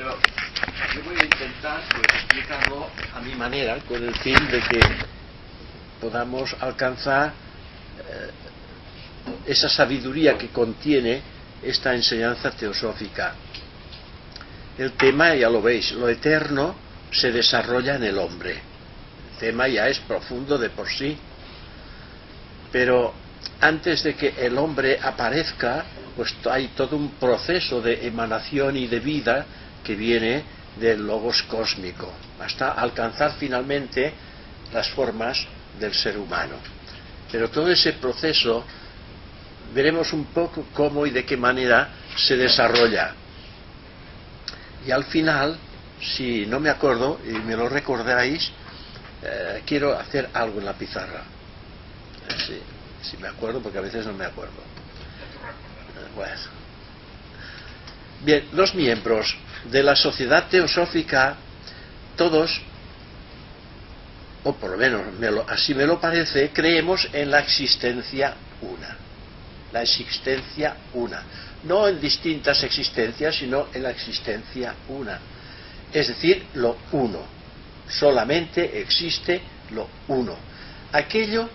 pero yo voy a intentar pues, explicarlo a mi manera, con el fin de que podamos alcanzar esa sabiduría que contiene esta enseñanza teosófica. El tema, ya lo veis, lo eterno se desarrolla en el hombre. El tema ya es profundo de por sí. Pero antes de que el hombre aparezca, pues hay todo un proceso de emanación y de vida que viene del logos cósmico, hasta alcanzar finalmente las formas del ser humano. Pero todo ese proceso veremos un poco cómo y de qué manera se desarrolla. Y al final, si no me acuerdo, y me lo recordáis, quiero hacer algo en la pizarra. Si me acuerdo, porque a veces no me acuerdo. Bueno. Bien, los miembros de la sociedad teosófica, todos, o por lo menos así me lo parece, creemos en la existencia una. La existencia una. No en distintas existencias, sino en la existencia una. Es decir, lo uno. Solamente existe lo uno. Aquello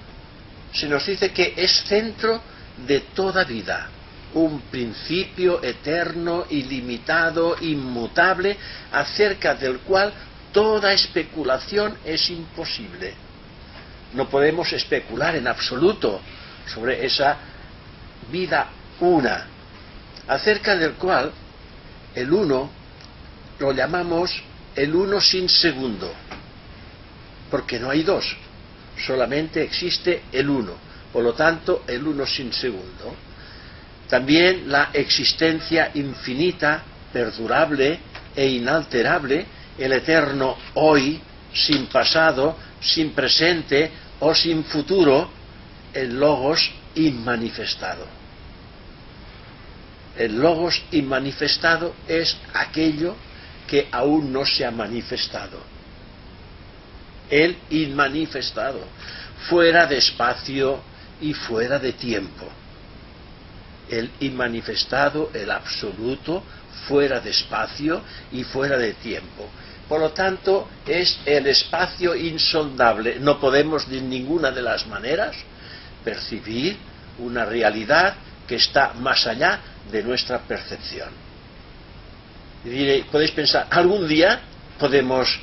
se nos dice que es centro de toda vida. Un principio eterno, ilimitado, inmutable, acerca del cual toda especulación es imposible. No podemos especular en absoluto sobre esa vida una, acerca del cual el uno lo llamamos el uno sin segundo, porque no hay dos, solamente existe el uno, por lo tanto el uno sin segundo. También la existencia infinita, perdurable e inalterable, el eterno hoy, sin pasado, sin presente o sin futuro, el logos inmanifestado. El logos inmanifestado es aquello que aún no se ha manifestado. El inmanifestado, fuera de espacio y fuera de tiempo. El inmanifestado, el absoluto, fuera de espacio y fuera de tiempo. Por lo tanto, es el espacio insondable. No podemos de ninguna de las maneras percibir una realidad que está más allá de nuestra percepción. Y podéis pensar, ¿algún día podemos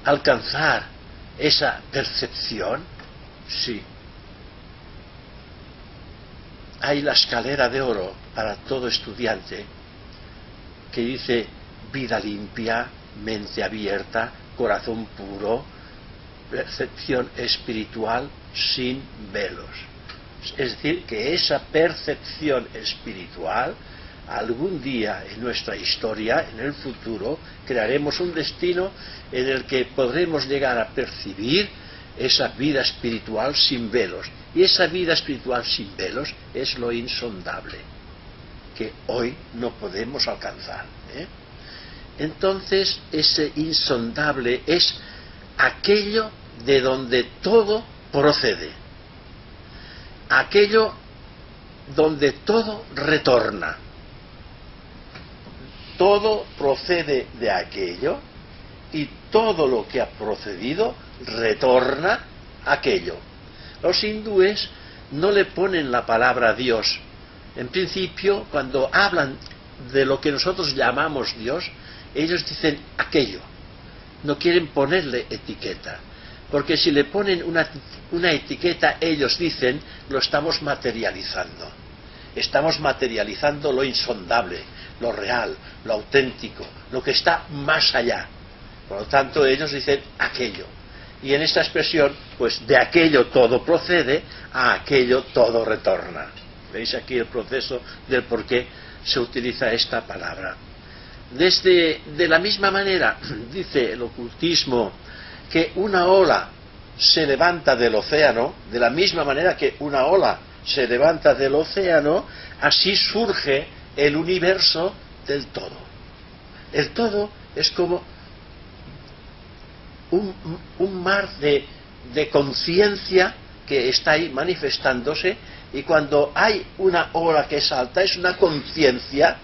alcanzar esa percepción? Sí. Hay la escalera de oro para todo estudiante que dice vida limpia, mente abierta, corazón puro, percepción espiritual sin velos. Es decir, que esa percepción espiritual, algún día en nuestra historia, en el futuro, crearemos un destino en el que podremos llegar a percibir esa vida espiritual sin velos. Y esa vida espiritual sin velos es lo insondable, que hoy no podemos alcanzar. Entonces, ese insondable es aquello de donde todo procede. Aquello donde todo retorna. Todo procede de aquello y todo lo que ha procedido retorna a aquello. Los hindúes no le ponen la palabra Dios. En principio, cuando hablan de lo que nosotros llamamos Dios, ellos dicen aquello. No quieren ponerle etiqueta. Porque si le ponen una etiqueta, ellos dicen, lo estamos materializando. Estamos materializando lo insondable, lo real, lo auténtico, lo que está más allá. Por lo tanto, ellos dicen aquello. Y en esta expresión, pues de aquello todo procede, a aquello todo retorna. ¿Veis aquí el proceso del por qué se utiliza esta palabra? De la misma manera, dice el ocultismo, que una ola se levanta del océano, de la misma manera que una ola se levanta del océano, así surge el universo del todo. El todo es como un mar de conciencia que está ahí manifestándose, y cuando hay una ola que salta, es una conciencia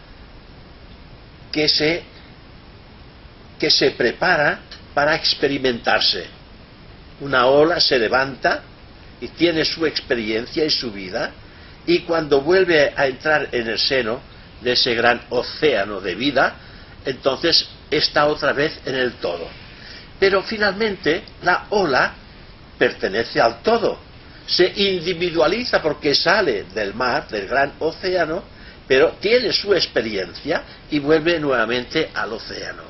que se que se prepara para experimentarse. Una ola se levanta y tiene su experiencia y su vida, y cuando vuelve a entrar en el seno de ese gran océano de vida, entonces está otra vez en el todo. Pero finalmente la ola pertenece al todo, se individualiza porque sale del mar, del gran océano, pero tiene su experiencia y vuelve nuevamente al océano.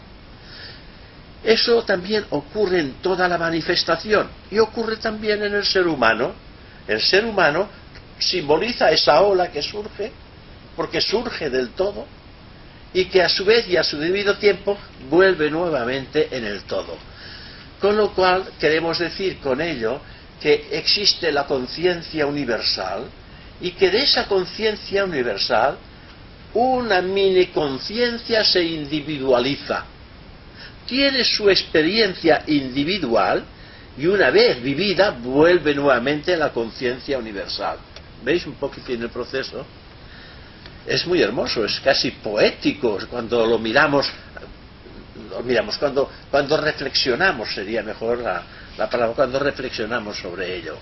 Eso también ocurre en toda la manifestación y ocurre también en el ser humano. El ser humano simboliza esa ola que surge, porque surge del todo, y que a su vez y a su debido tiempo vuelve nuevamente en el todo. Con lo cual queremos decir con ello que existe la conciencia universal, y que de esa conciencia universal una mini conciencia se individualiza, tiene su experiencia individual, y una vez vivida vuelve nuevamente a la conciencia universal. ¿Veis un poquitín el proceso? Es muy hermoso, es casi poético cuando lo miramos, cuando reflexionamos, sería mejor la palabra, cuando reflexionamos sobre ello.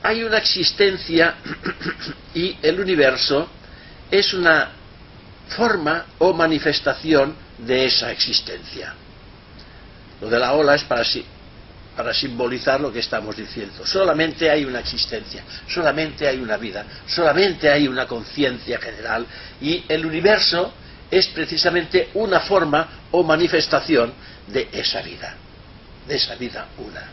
Hay una existencia y el universo es una forma o manifestación de esa existencia. Lo de la ola es para simbolizar lo que estamos diciendo. Solamente hay una existencia, solamente hay una vida, solamente hay una conciencia general, y el universo es precisamente una forma o manifestación de esa vida una.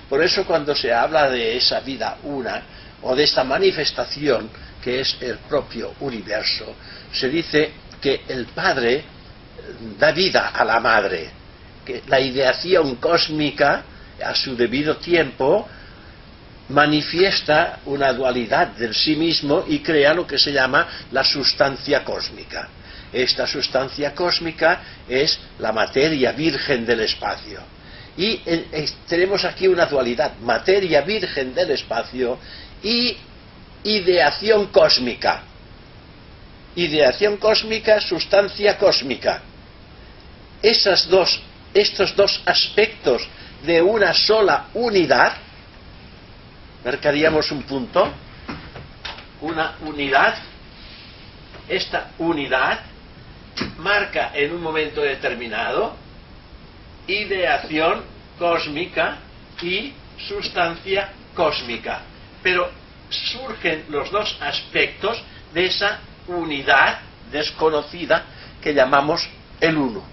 Por eso cuando se habla de esa vida una, o de esta manifestación que es el propio universo, se dice que el Padre da vida a la Madre, que la ideación cósmica a su debido tiempo manifiesta una dualidad del sí mismo y crea lo que se llama la sustancia cósmica. Esta sustancia cósmica es la materia virgen del espacio. Y tenemos aquí una dualidad: materia virgen del espacio y ideación cósmica. Ideación cósmica, sustancia cósmica. Estos dos aspectos de una sola unidad, marcaríamos un punto, una unidad. Esta unidad marca en un momento determinado ideación cósmica y sustancia cósmica, pero surgen los dos aspectos de esa unidad desconocida que llamamos el uno.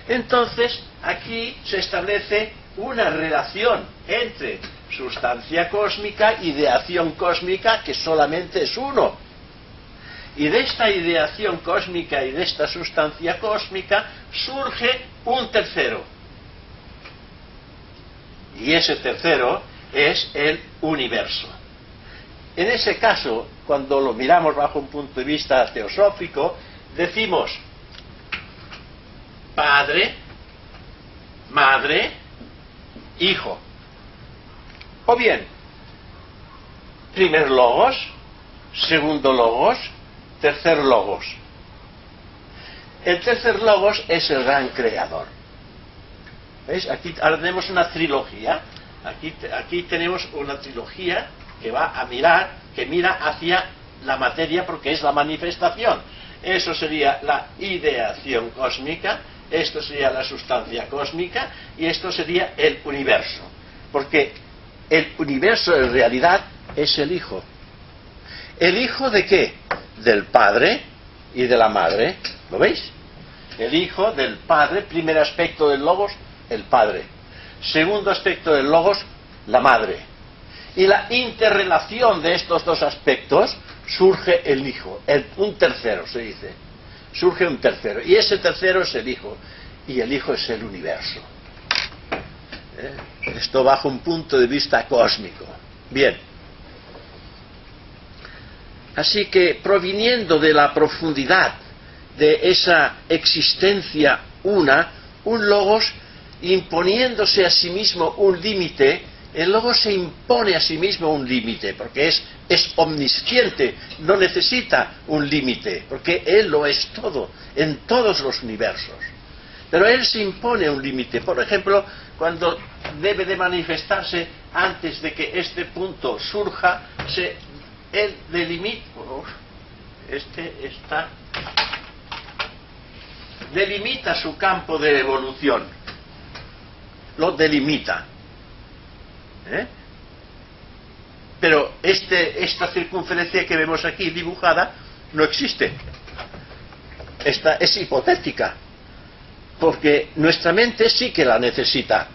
Entonces aquí se establece una relación entre sustancia cósmica e ideación cósmica, que solamente es uno. Y de esta ideación cósmica y de esta sustancia cósmica surge un tercero. Y ese tercero es el universo. En ese caso, cuando lo miramos bajo un punto de vista teosófico, decimos Padre, Madre, Hijo. O bien, primer logos, segundo logos, tercer logos. El tercer logos es el gran creador. ¿Veis? Aquí ahora tenemos una trilogía. Aquí tenemos una trilogía que va a mirar, que mira hacia la materia, porque es la manifestación. Eso sería la ideación cósmica, esto sería la sustancia cósmica, y esto sería el universo. Porque el universo en realidad es el Hijo. ¿El Hijo de qué? Del Padre y de la Madre. ¿Lo veis? El Hijo del Padre, primer aspecto del Logos, el Padre. Segundo aspecto del Logos, la Madre. Y la interrelación de estos dos aspectos surge el Hijo. Un tercero, se dice. Surge un tercero. Y ese tercero es el Hijo. Y el Hijo es el universo. Esto bajo un punto de vista cósmico. Bien. Así que, proviniendo de la profundidad de esa existencia una, un logos imponiéndose a sí mismo un límite El logos se impone a sí mismo un límite, porque es omnisciente, no necesita un límite, porque él lo es todo, en todos los universos. Pero él se impone un límite. Por ejemplo, cuando debe de manifestarse antes de que este punto surja, él delimita. Delimita su campo de evolución. Lo delimita. Pero esta circunferencia que vemos aquí dibujada no existe. Esta es hipotética, porque nuestra mente sí que la necesita.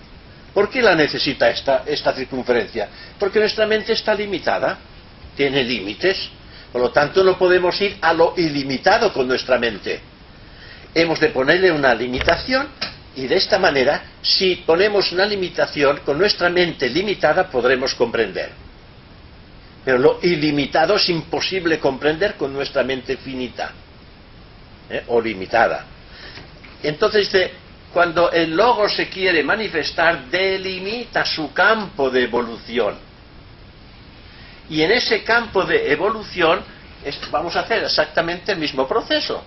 ¿Por qué la necesita esta circunferencia? Porque nuestra mente está limitada, tiene límites, por lo tanto no podemos ir a lo ilimitado con nuestra mente. Hemos de ponerle una limitación. Y de esta manera, si ponemos una limitación, con nuestra mente limitada podremos comprender. Pero lo ilimitado es imposible comprender con nuestra mente finita, o limitada. Entonces, cuando el logos se quiere manifestar, delimita su campo de evolución. Y en ese campo de evolución vamos a hacer exactamente el mismo proceso.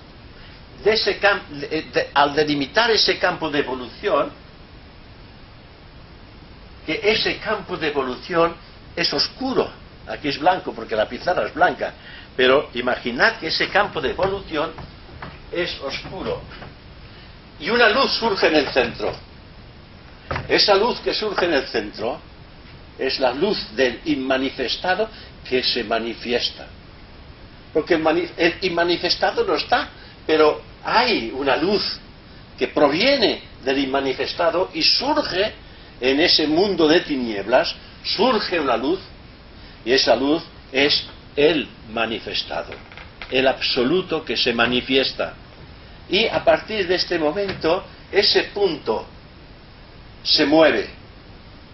Al delimitar ese campo de evolución, que ese campo de evolución es oscuro, aquí es blanco porque la pizarra es blanca, pero imaginad que ese campo de evolución es oscuro y una luz surge en el centro. Esa luz que surge en el centro es la luz del inmanifestado que se manifiesta, porque el inmanifestado no está, pero hay una luz que proviene del inmanifestado y surge en ese mundo de tinieblas, surge una luz, y esa luz es el manifestado, el absoluto que se manifiesta. Y a partir de este momento, ese punto se mueve,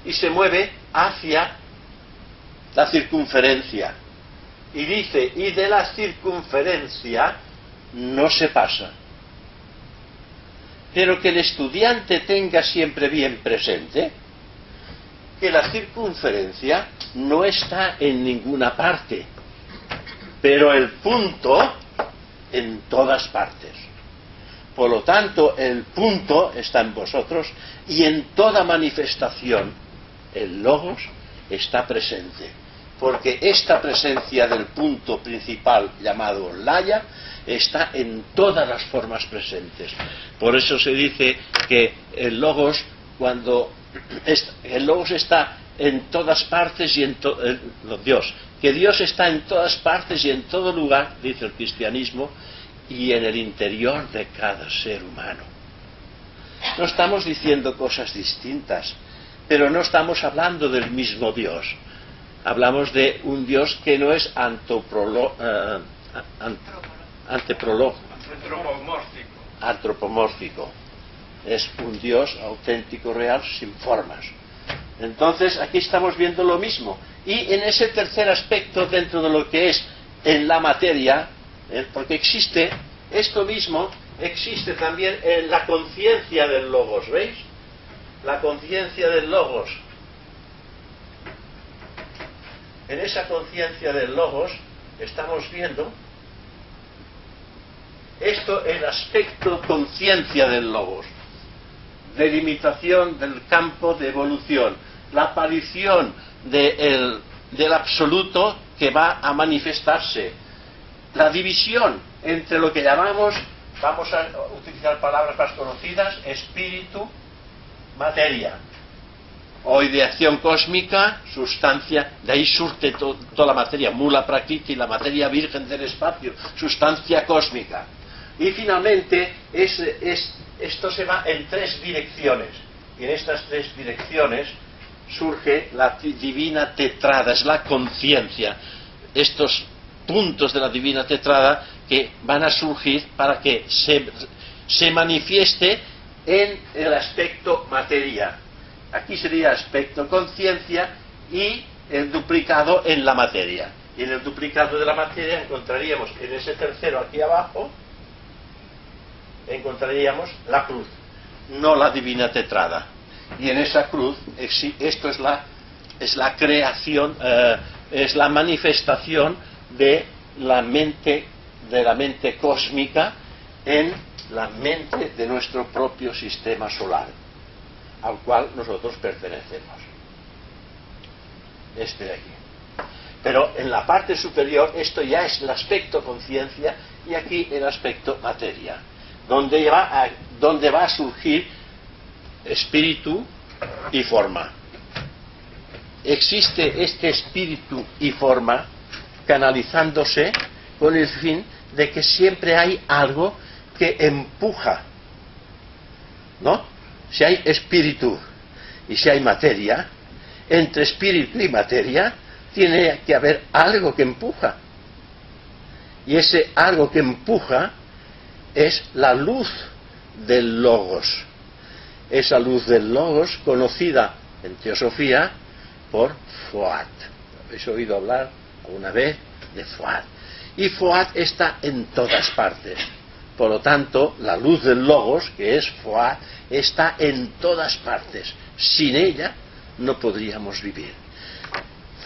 y se mueve hacia la circunferencia. Y dice, y de la circunferencia no se pasa. Pero que el estudiante tenga siempre bien presente que la circunferencia no está en ninguna parte, pero el punto en todas partes. Por lo tanto, el punto está en vosotros y en toda manifestación el logos está presente. Porque esta presencia del punto principal llamado laya está en todas las formas presentes. Por eso se dice que el logos, el logos está en todas partes y Dios, que Dios está en todas partes y en todo lugar, dice el cristianismo, y en el interior de cada ser humano. No estamos diciendo cosas distintas, pero no estamos hablando del mismo Dios. Hablamos de un Dios que no es antropomórfico. Es un Dios auténtico, real, sin formas. Entonces, aquí estamos viendo lo mismo. Y en ese tercer aspecto, dentro de lo que es en la materia, porque existe esto mismo, existe también en la conciencia del logos, ¿veis? La conciencia del logos. En esa conciencia del logos estamos viendo esto, el aspecto conciencia del logos, delimitación del campo de evolución, la aparición del absoluto que va a manifestarse, la división entre lo que llamamos, vamos a utilizar palabras más conocidas, espíritu, materia, o ideación cósmica, sustancia, de ahí surge toda la materia, mula prakriti, la materia virgen del espacio, sustancia cósmica. Y finalmente, esto se va en tres direcciones, y en estas tres direcciones surge la divina tetrada, es la conciencia, estos puntos de la divina tetrada que van a surgir para que se manifieste en el aspecto materia. Aquí sería aspecto conciencia y el duplicado en la materia. Y en el duplicado de la materia encontraríamos en ese tercero aquí abajo, encontraríamos la cruz, no la divina tetrada. Y en esa cruz, esto es es la creación, es la manifestación de la mente cósmica en la mente de nuestro propio sistema solar, al cual nosotros pertenecemos. Este de aquí. Pero en la parte superior esto ya es el aspecto conciencia y aquí el aspecto materia, donde va a surgir espíritu y forma. Existe este espíritu y forma canalizándose con el fin de que siempre hay algo que empuja, ¿no? Si hay espíritu y si hay materia, entre espíritu y materia tiene que haber algo que empuja. Y ese algo que empuja es la luz del logos. Esa luz del logos conocida en teosofía por Fuat. ¿Habéis oído hablar alguna vez de Fuat? Y Fuat está en todas partes. Por lo tanto, la luz del logos, que es Fuat, está en todas partes. Sin ella no podríamos vivir.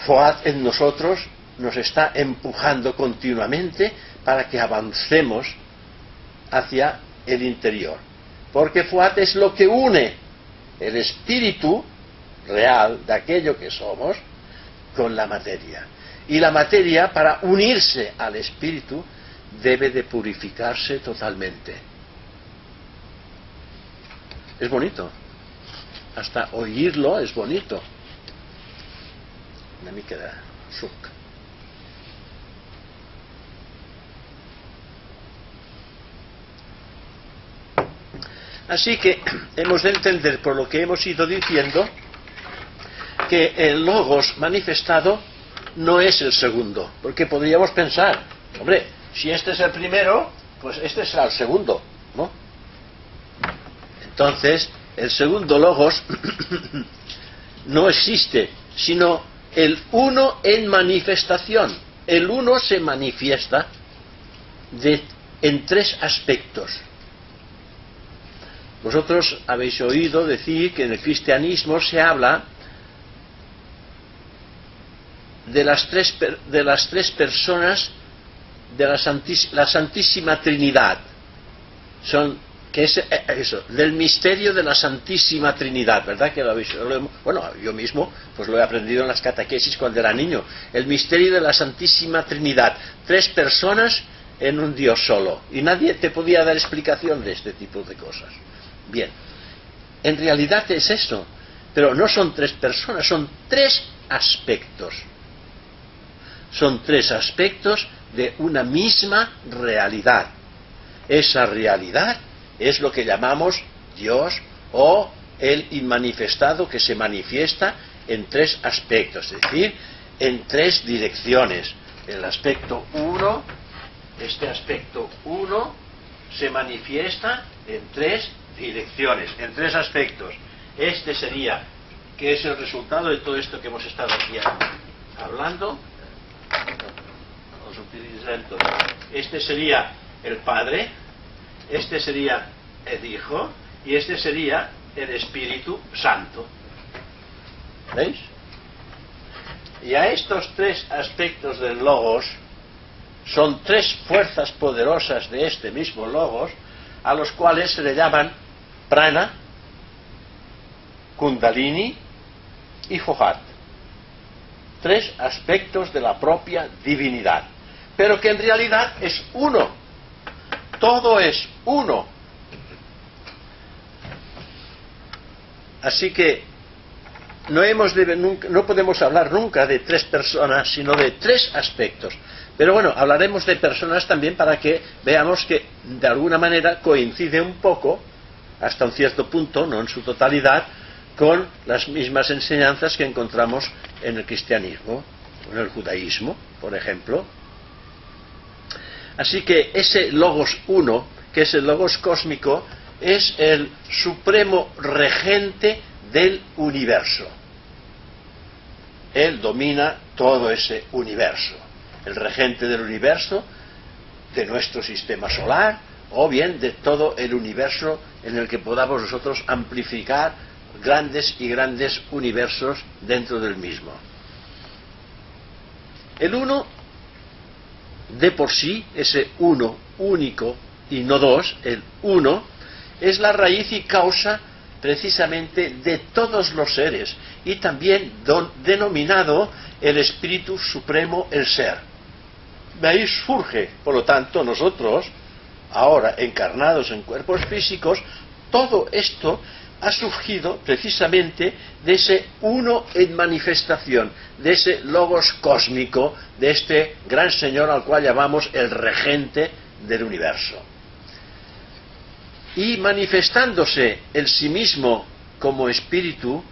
Fuat en nosotros nos está empujando continuamente para que avancemos hacia el interior. Porque Fuat es lo que une el espíritu real de aquello que somos con la materia. Y la materia, para unirse al espíritu, debe de purificarse totalmente. Es bonito. Hasta oírlo es bonito. Una mica de suc. Así que hemos de entender, por lo que hemos ido diciendo, que el logos manifestado no es el segundo, porque podríamos pensar, hombre, si este es el primero, pues este será el segundo, ¿no? Entonces, el segundo logos no existe, sino el uno en manifestación. El uno se manifiesta en tres aspectos. Vosotros habéis oído decir que en el cristianismo se habla de las tres personas de la Santísima Trinidad. Que es eso, del misterio de la Santísima Trinidad, ¿verdad? Que bueno, yo mismo pues lo he aprendido en las catequesis cuando era niño. El misterio de la Santísima Trinidad. Tres personas en un Dios solo. Y nadie te podía dar explicación de este tipo de cosas. Bien, en realidad es eso, pero no son tres personas, son tres aspectos. Son tres aspectos de una misma realidad. Esa realidad es lo que llamamos Dios o el inmanifestado, que se manifiesta en tres aspectos, es decir, en tres direcciones. El aspecto 1, este aspecto 1 se manifiesta en tres direcciones, en tres aspectos. Este sería, que es el resultado de todo esto que hemos estado aquí hablando. Vamos a utilizar entonces. Este sería el Padre, este sería el Hijo y este sería el Espíritu Santo. ¿Veis? Y a estos tres aspectos del Logos, son tres fuerzas poderosas de este mismo Logos, a los cuales se le llaman Prana, Kundalini y Fohat. Tres aspectos de la propia divinidad, pero que en realidad es uno. Todo es uno. Así que no podemos hablar nunca de tres personas, sino de tres aspectos. Pero bueno, hablaremos de personas también para que veamos que de alguna manera coincide un poco, hasta un cierto punto, no en su totalidad, con las mismas enseñanzas que encontramos en el cristianismo, en el judaísmo, por ejemplo. Así que ese Logos uno, que es el Logos cósmico, es el supremo regente del universo. Él domina todo ese universo. El regente del universo, de nuestro sistema solar, o bien de todo el universo en el que podamos nosotros amplificar grandes y grandes universos dentro del mismo. El uno, de por sí, ese uno único y no dos, el uno, es la raíz y causa precisamente de todos los seres, y también denominado el Espíritu Supremo, el Ser. De ahí surge, por lo tanto, nosotros, ahora encarnados en cuerpos físicos, todo esto ha surgido precisamente de ese uno en manifestación, de ese logos cósmico, de este gran señor al cual llamamos el regente del universo. Y manifestándose en sí mismo como espíritu,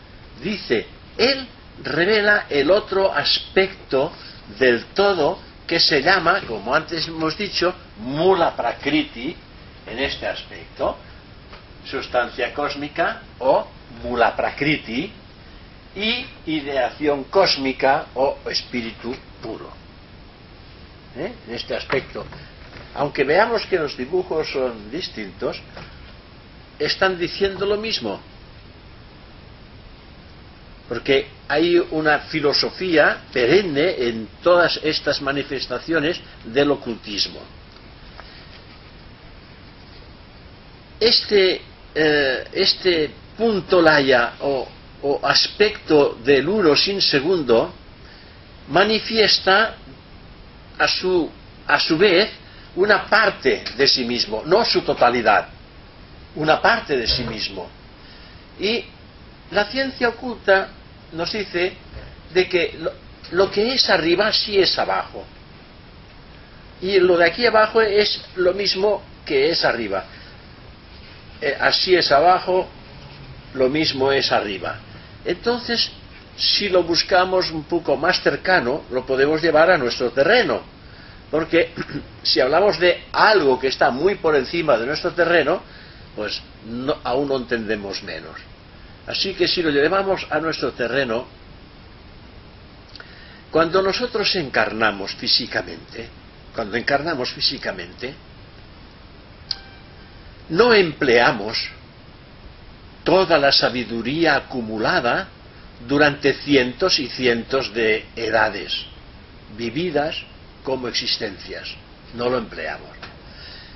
dice, él revela el otro aspecto del todo que se llama, como antes hemos dicho, Mula Prakriti, en este aspecto, sustancia cósmica o Mula Prakriti, y ideación cósmica o espíritu puro. En este aspecto, aunque veamos que los dibujos son distintos, están diciendo lo mismo, porque hay una filosofía perenne en todas estas manifestaciones del ocultismo. Este punto laya o aspecto del uno sin segundo manifiesta a su vez una parte de sí mismo, no su totalidad, una parte de sí mismo. Y la ciencia oculta nos dice de que lo que es arriba sí es abajo, y lo de aquí abajo es lo mismo que es arriba. Así es abajo, lo mismo es arriba. Entonces, si lo buscamos un poco más cercano, lo podemos llevar a nuestro terreno, porque si hablamos de algo que está muy por encima de nuestro terreno, pues aún lo entendemos menos. Así que si lo llevamos a nuestro terreno, cuando nosotros encarnamos físicamente, no empleamos toda la sabiduría acumulada durante cientos y cientos de edades vividas como existencias. No lo empleamos.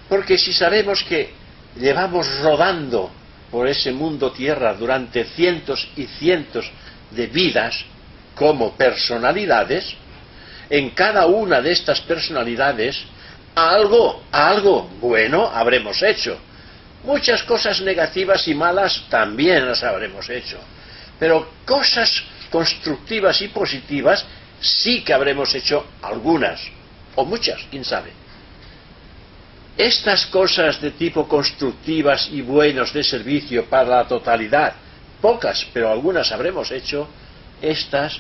Porque si sabemos que llevamos rodando por ese mundo tierra durante cientos y cientos de vidas como personalidades, en cada una de estas personalidades algo bueno habremos hecho. Muchas cosas negativas y malas también las habremos hecho, pero cosas constructivas y positivas sí que habremos hecho algunas, o muchas, quién sabe. Estas cosas de tipo constructivas y buenos de servicio para la totalidad, pocas, pero algunas habremos hecho, estas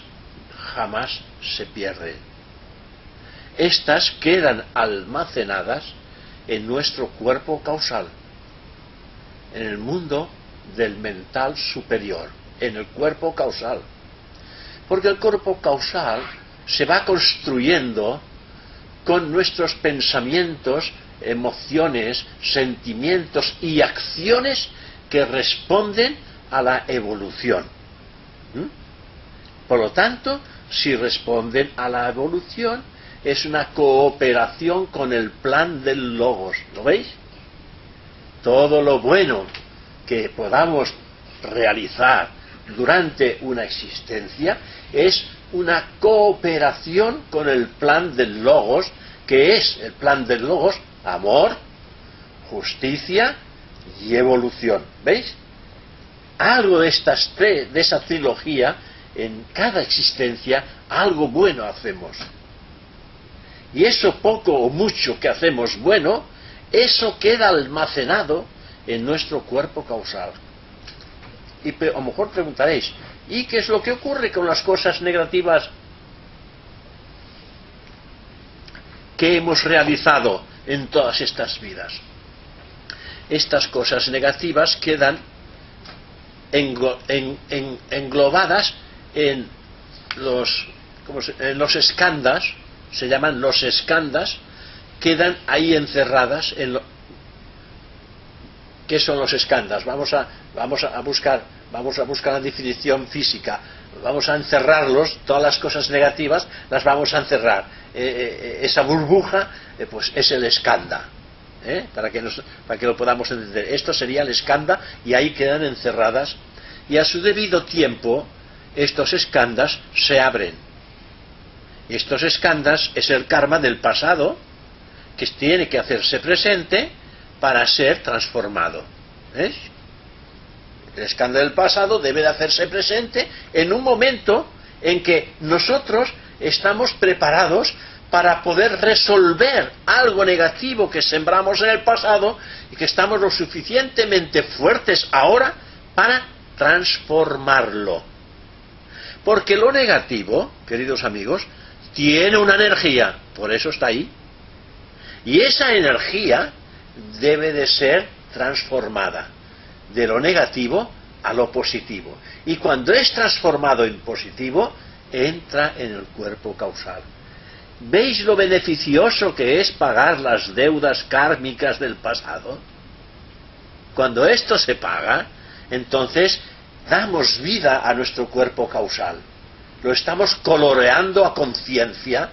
jamás se pierden. Estas quedan almacenadas en nuestro cuerpo causal, en el mundo del mental superior, en el cuerpo causal. Porque el cuerpo causal se va construyendo con nuestros pensamientos, emociones, sentimientos y acciones que responden a la evolución. Por lo tanto, si responden a la evolución, es una cooperación con el plan del Logos. ¿Lo veis? Todo lo bueno que podamos realizar durante una existencia es una cooperación con el plan del Logos, que es el plan del Logos: amor, justicia y evolución. ¿Veis? Algo de esa trilogía, en cada existencia, algo bueno hacemos. Y eso poco o mucho que hacemos bueno, eso queda almacenado en nuestro cuerpo causal. Y a lo mejor preguntaréis, ¿y qué es lo que ocurre con las cosas negativas que hemos realizado en todas estas vidas? Estas cosas negativas quedan englobadas en los skandhas, se llaman los skandhas, quedan ahí encerradas ¿Qué son los skandhas? Vamos a buscar la definición física. Vamos a encerrarlos, todas las cosas negativas las vamos a encerrar. Esa burbuja, pues es el skandha. Para que lo podamos entender. Esto sería el skandha y ahí quedan encerradas. Y a su debido tiempo, estos skandhas se abren. Estos skandhas es el karma del pasado que tiene que hacerse presente para ser transformado. ¿Ves? El skandha del pasado debe de hacerse presente en un momento en que nosotros estamos preparados para poder resolver algo negativo que sembramos en el pasado y que estamos lo suficientemente fuertes ahora para transformarlo. Porque lo negativo, queridos amigos, tiene una energía, por eso está ahí. Y esa energía debe de ser transformada de lo negativo a lo positivo. Y cuando es transformado en positivo, entra en el cuerpo causal. ¿Veis lo beneficioso que es pagar las deudas kármicas del pasado? Cuando esto se paga, entonces damos vida a nuestro cuerpo causal. Lo estamos coloreando a conciencia,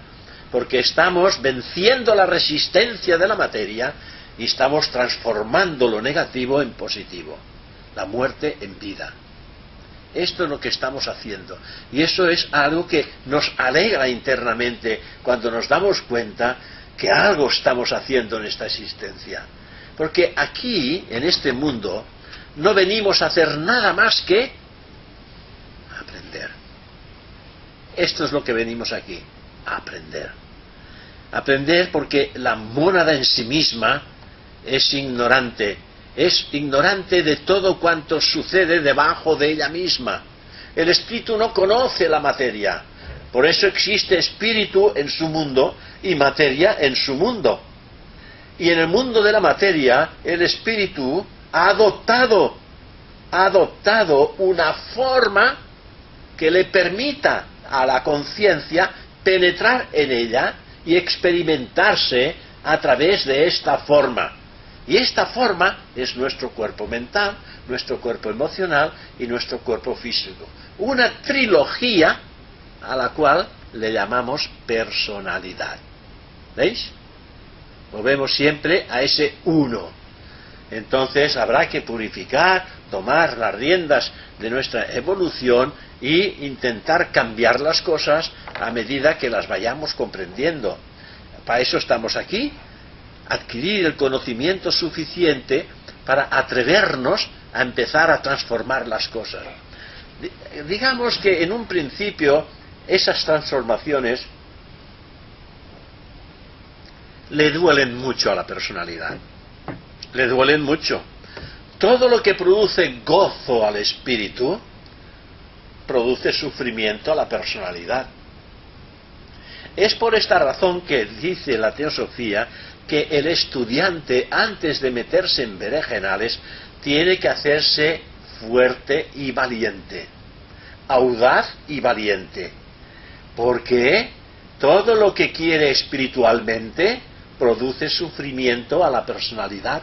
porque estamos venciendo la resistencia de la materia y estamos transformando lo negativo en positivo, la muerte en vida. Esto es lo que estamos haciendo. Y eso es algo que nos alegra internamente cuando nos damos cuenta que algo estamos haciendo en esta existencia. Porque aquí, en este mundo, no venimos a hacer nada más que aprender. Esto es lo que venimos aquí, a aprender. Aprender porque la mónada en sí misma es ignorante de todo cuanto sucede debajo de ella misma. El espíritu no conoce la materia, por eso existe espíritu en su mundo y materia en su mundo. Y en el mundo de la materia, el espíritu ha adoptado una forma que le permita a la conciencia penetrar en ella y experimentarse a través de esta forma. Y esta forma es nuestro cuerpo mental, nuestro cuerpo emocional y nuestro cuerpo físico. Una trilogía a la cual le llamamos personalidad. ¿Veis? Volvemos siempre a ese uno. Entonces habrá que purificar, tomar las riendas de nuestra evolución e intentar cambiar las cosas a medida que las vayamos comprendiendo. Para eso estamos aquí, adquirir el conocimiento suficiente para atrevernos a empezar a transformar las cosas. Digamos que en un principio esas transformaciones le duelen mucho a la personalidad. Le duelen mucho. Todo lo que produce gozo al espíritu produce sufrimiento a la personalidad. Es por esta razón que dice la teosofía que el estudiante, antes de meterse en berenjenales, tiene que hacerse fuerte y valiente, audaz y valiente, porque todo lo que quiere espiritualmente produce sufrimiento a la personalidad,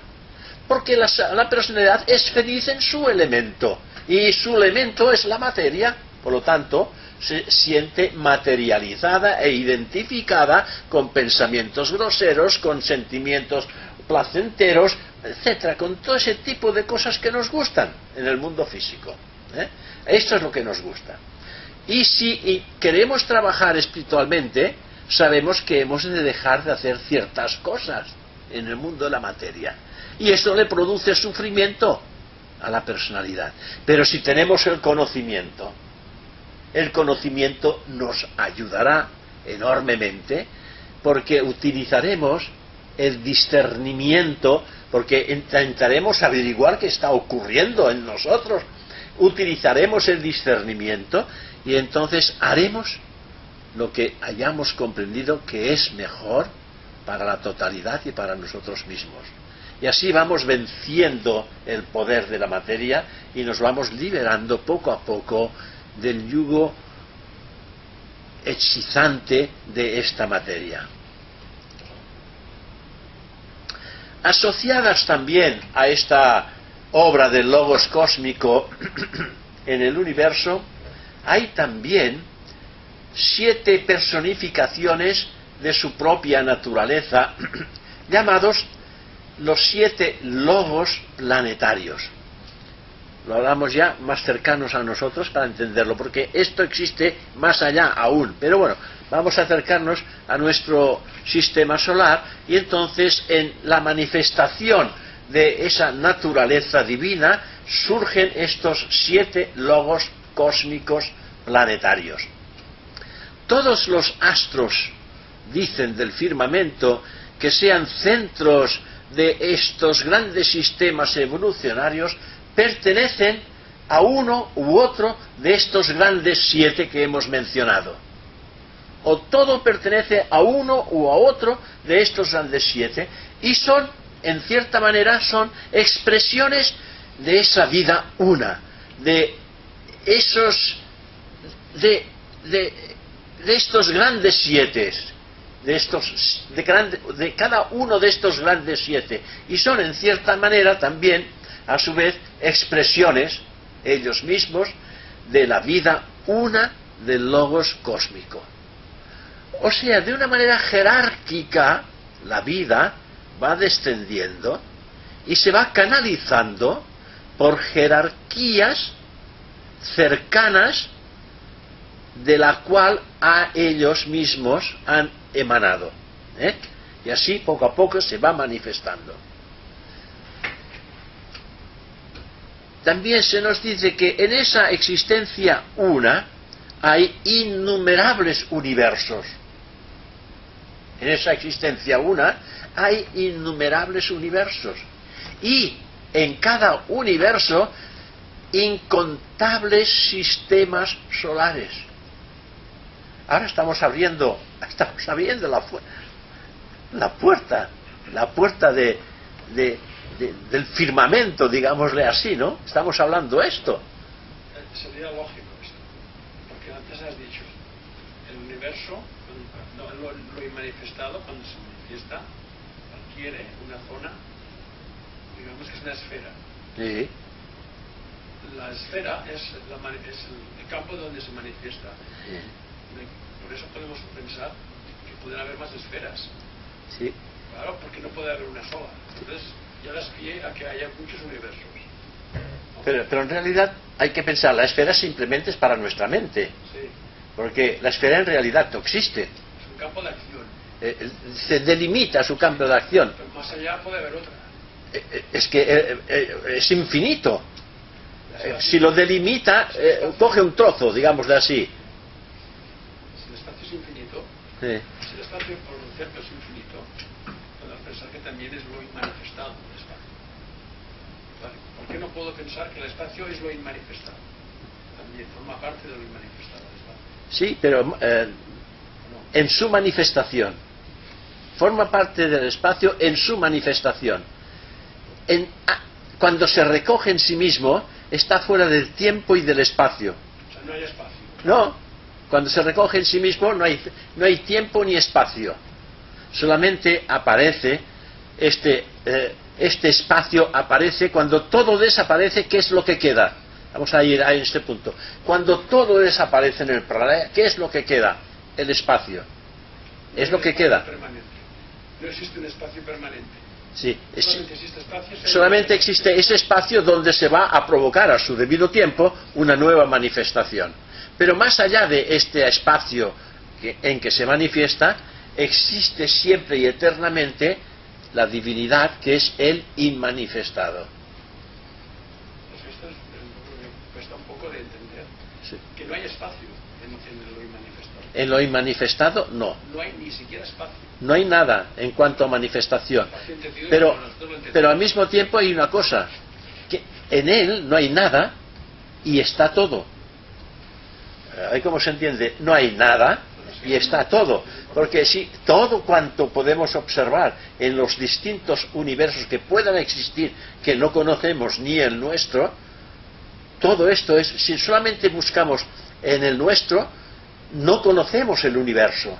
porque la personalidad es feliz en su elemento, y su elemento es la materia, por lo tanto se siente materializada e identificada con pensamientos groseros, con sentimientos placenteros, etcétera, con todo ese tipo de cosas que nos gustan en el mundo físico. Esto es lo que nos gusta. Y si queremos trabajar espiritualmente, sabemos que hemos de dejar de hacer ciertas cosas en el mundo de la materia. Y eso le produce sufrimiento a la personalidad. Pero si tenemos el conocimiento nos ayudará enormemente, porque utilizaremos el discernimiento, porque intentaremos averiguar qué está ocurriendo en nosotros, utilizaremos el discernimiento y entonces haremos lo que hayamos comprendido que es mejor para la totalidad y para nosotros mismos. Y así vamos venciendo el poder de la materia y nos vamos liberando poco a poco del yugo hechizante de esta materia. Asociadas también a esta obra del logos cósmico en el universo, hay también 7 personificaciones de su propia naturaleza, llamados los 7 logos planetarios. Lo hablamos ya más cercanos a nosotros para entenderlo, porque esto existe más allá aún. Pero bueno, vamos a acercarnos a nuestro sistema solar, y entonces en la manifestación de esa naturaleza divina surgen estos 7 logos cósmicos planetarios. Todos los astros, dicen del firmamento, que sean centros de estos grandes sistemas evolucionarios, pertenecen a uno u otro de estos grandes 7 que hemos mencionado. O todo pertenece a uno u a otro de estos grandes 7, y son, en cierta manera, son expresiones de esa vida una, de esos, de estos grandes 7, de cada uno de estos grandes 7, y son, en cierta manera, también, a su vez, expresiones, ellos mismos, de la vida una del logos cósmico. O sea, de una manera jerárquica, la vida va descendiendo y se va canalizando por jerarquías cercanas de la cual a ellos mismos han emanado. Y así, poco a poco, se va manifestando. También se nos dice que en esa existencia una hay innumerables universos. En esa existencia una hay innumerables universos. Y en cada universo incontables sistemas solares. Ahora estamos abriendo la puerta del firmamento, digámosle así, ¿no? Estamos hablando esto. Sería lógico esto, porque antes has dicho, el universo, lo inmanifestado, cuando se manifiesta, adquiere una zona, digamos que es una esfera. Sí. La esfera es el campo donde se manifiesta. Sí. Por eso podemos pensar que pueden haber más esferas. Sí. Claro, porque no puede haber una sola. Entonces, ya das pie a que haya muchos universos, ¿no? Pero en realidad hay que pensar, la esfera simplemente es para nuestra mente. Sí. Porque la esfera en realidad no existe. Es un campo de acción. Se delimita su campo de acción. Pero más allá puede haber otra. Es que es infinito. Si lo delimita, coge un trozo, digámosle así. Si el espacio es infinito, Sí. si el espacio por cierto es infinito, podemos pensar que también es lo inmanifestado del espacio. ¿Vale? ¿Por qué no puedo pensar que el espacio es lo inmanifestado? También forma parte de lo inmanifestado del espacio. Sí, pero en su manifestación. Forma parte del espacio en su manifestación. Cuando se recoge en sí mismo, está fuera del tiempo y del espacio. O sea, no hay espacio. No, cuando se recoge en sí mismo no hay tiempo ni espacio. Solamente aparece este espacio aparece cuando todo desaparece. ¿Qué es lo que queda? Vamos a ir a este punto. Cuando todo desaparece en el planeta, ¿qué es lo que queda? El espacio. Es lo que queda. Permanente. No existe un espacio permanente. Sí, Solamente existe espacio. solamente existe ese espacio donde se va a provocar a su debido tiempo una nueva manifestación. Pero más allá de este espacio en que se manifiesta, existe siempre y eternamente la divinidad, que es el inmanifestado. Pues esto cuesta un poco de entender. Sí. Que no hay espacio en lo inmanifestado. En lo inmanifestado, no. No hay ni siquiera espacio. No hay nada en cuanto a manifestación. Espacio entendido Pero, como nosotros lo entendemos. pero al mismo tiempo hay una cosa, que en él no hay nada y está todo. ¿Cómo se entiende? No hay nada y está todo. Porque si todo cuanto podemos observar en los distintos universos que puedan existir, que no conocemos ni el nuestro, todo esto es, si solamente buscamos en el nuestro, no conocemos el universo.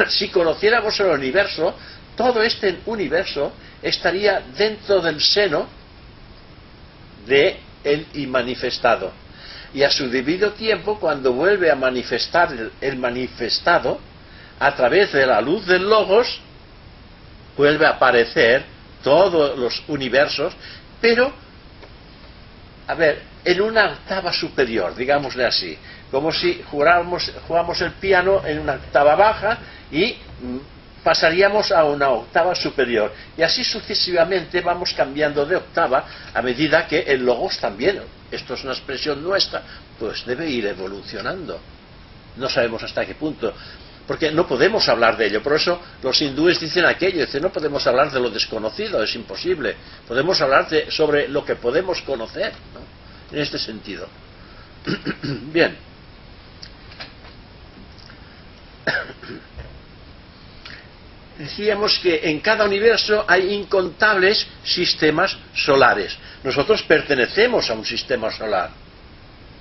Si conociéramos el universo, todo este universo estaría dentro del seno de el inmanifestado. Y a su debido tiempo, cuando vuelve a manifestar el manifestado, a través de la luz del Logos, vuelve a aparecer todos los universos, pero, a ver, en una octava superior, digámosle así, como si jugamos el piano en una octava baja y pasaríamos a una octava superior, y así sucesivamente vamos cambiando de octava a medida que el Logos también, esto es una expresión nuestra, pues debe ir evolucionando. No sabemos hasta qué punto, porque no podemos hablar de ello. Por eso los hindúes dicen aquello, dicen, no podemos hablar de lo desconocido, es imposible. Podemos hablar sobre lo que podemos conocer, ¿no? En este sentido. Bien. Decíamos que en cada universo hay incontables sistemas solares. Nosotros pertenecemos a un sistema solar,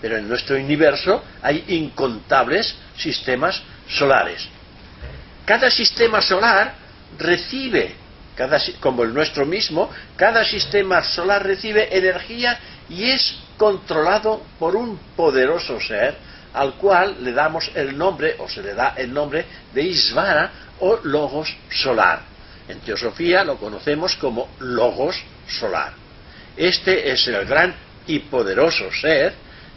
pero en nuestro universo hay incontables sistemas solares. Cada sistema solar recibe, como el nuestro mismo, cada sistema solar recibe energía y es controlado por un poderoso ser al cual le damos el nombre, o se le da el nombre de Isvara o Logos solar. En teosofía lo conocemos como Logos solar. Este es el gran y poderoso ser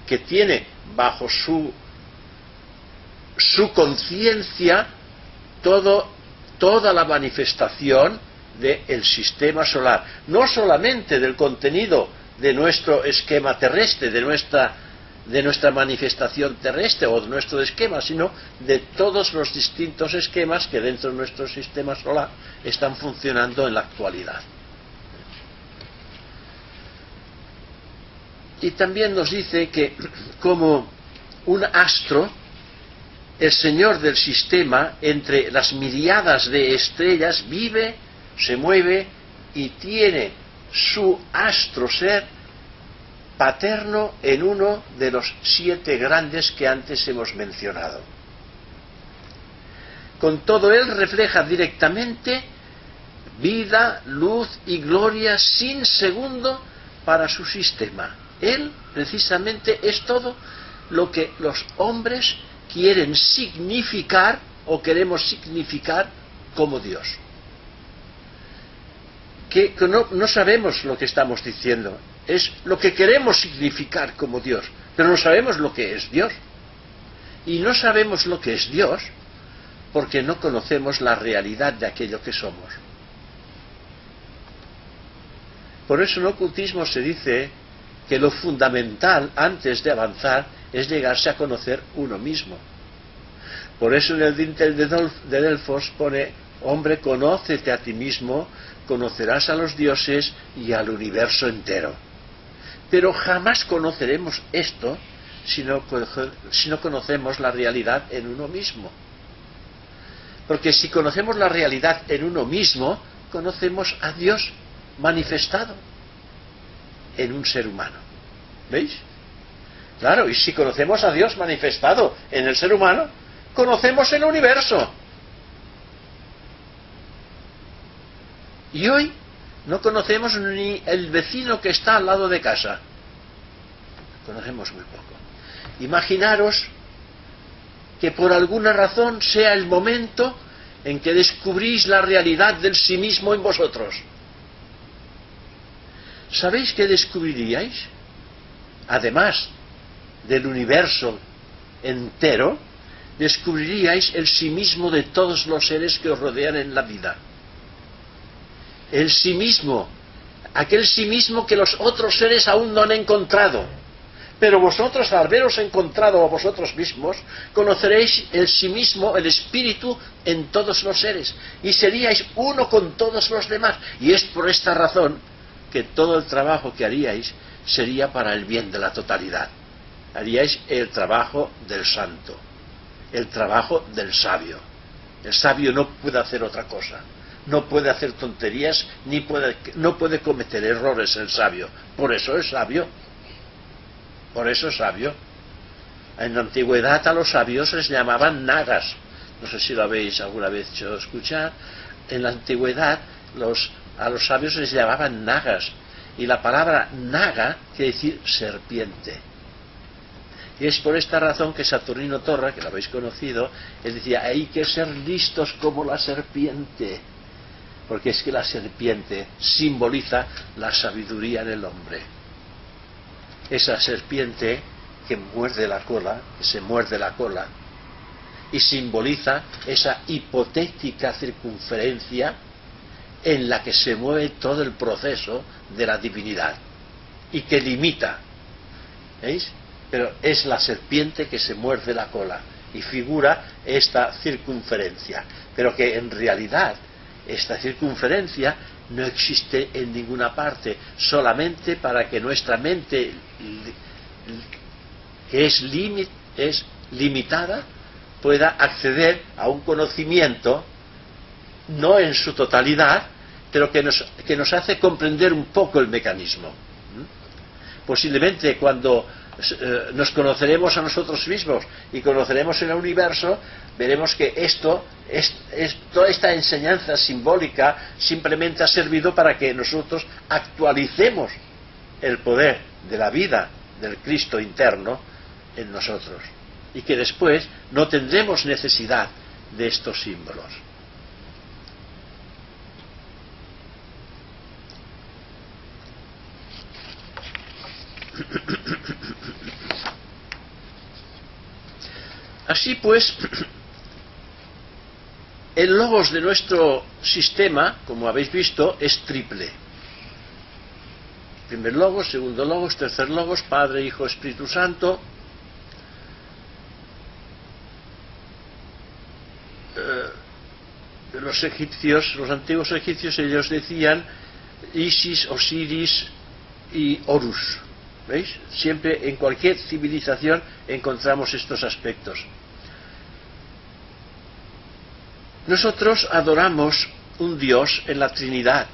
que tiene bajo su conciencia toda la manifestación del sistema solar, no solamente del contenido de nuestro esquema terrestre, de nuestra manifestación terrestre o de nuestro esquema, sino de todos los distintos esquemas que dentro de nuestro sistema solar están funcionando en la actualidad. Y también nos dice que como un astro, el señor del sistema, entre las miriadas de estrellas, vive, se mueve y tiene su astro ser paterno en uno de los 7 grandes que antes hemos mencionado. Con todo él refleja directamente vida, luz y gloria sin segundo para su sistema. Él precisamente es todo lo que los hombres quieren significar o queremos significar como Dios. Que no sabemos lo que estamos diciendo, es lo que queremos significar como Dios, pero no sabemos lo que es Dios. Y no sabemos lo que es Dios porque no conocemos la realidad de aquello que somos. Por eso en ocultismo se dice que lo fundamental antes de avanzar es llegarse a conocer uno mismo. Por eso en el dintel de Delfos pone: hombre, conócete a ti mismo, conocerás a los dioses y al universo entero. Pero jamás conoceremos esto si no conocemos la realidad en uno mismo. Porque si conocemos la realidad en uno mismo, conocemos a Dios manifestado en un ser humano. ¿Veis? Claro, y si conocemos a Dios manifestado en el ser humano, conocemos el universo. Y hoy no conocemos ni el vecino que está al lado de casa. Conocemos muy poco. Imaginaros que por alguna razón sea el momento en que descubrís la realidad del sí mismo en vosotros. ¿Sabéis qué descubriríais? Además del universo entero, descubriríais el sí mismo de todos los seres que os rodean en la vida. El sí mismo, aquel sí mismo que los otros seres aún no han encontrado. Pero vosotros, al haberos encontrado a vosotros mismos, conoceréis el sí mismo, el espíritu, en todos los seres, y seríais uno con todos los demás. Y es por esta razón que todo el trabajo que haríais sería para el bien de la totalidad. Haríais el trabajo del santo, el trabajo del sabio. El sabio no puede hacer otra cosa. No puede hacer tonterías, no puede cometer errores el sabio. Por eso es sabio. Por eso es sabio. En la antigüedad a los sabios les llamaban nagas. No sé si lo habéis alguna vez hecho escuchar. En la antigüedad a los sabios les llamaban nagas. y la palabra naga quiere decir serpiente. Y es por esta razón que Saturnino Torra, que lo habéis conocido, él decía, hay que ser listos como la serpiente, porque es que la serpiente simboliza la sabiduría en el hombre. Esa serpiente que muerde la cola, que se muerde la cola, y simboliza esa hipotética circunferencia en la que se mueve todo el proceso de la divinidad y que limita, ¿veis? Pero es la serpiente que se muerde la cola y figura esta circunferencia, pero que en realidad esta circunferencia no existe en ninguna parte, solamente para que nuestra mente, que es limitada, pueda acceder a un conocimiento, no en su totalidad, pero que nos hace comprender un poco el mecanismo. Posiblemente cuando nos conoceremos a nosotros mismos y conoceremos el universo, veremos que toda esta enseñanza simbólica simplemente ha servido para que nosotros actualicemos el poder de la vida del Cristo interno en nosotros, y que después no tendremos necesidad de estos símbolos. Así pues, el logos de nuestro sistema, como habéis visto, es triple. Primer logos, segundo logos, tercer logos, Padre, Hijo, Espíritu Santo. Los antiguos egipcios, ellos decían Isis, Osiris y Horus. ¿Veis? Siempre en cualquier civilización encontramos estos aspectos. Nosotros adoramos un Dios en la Trinidad,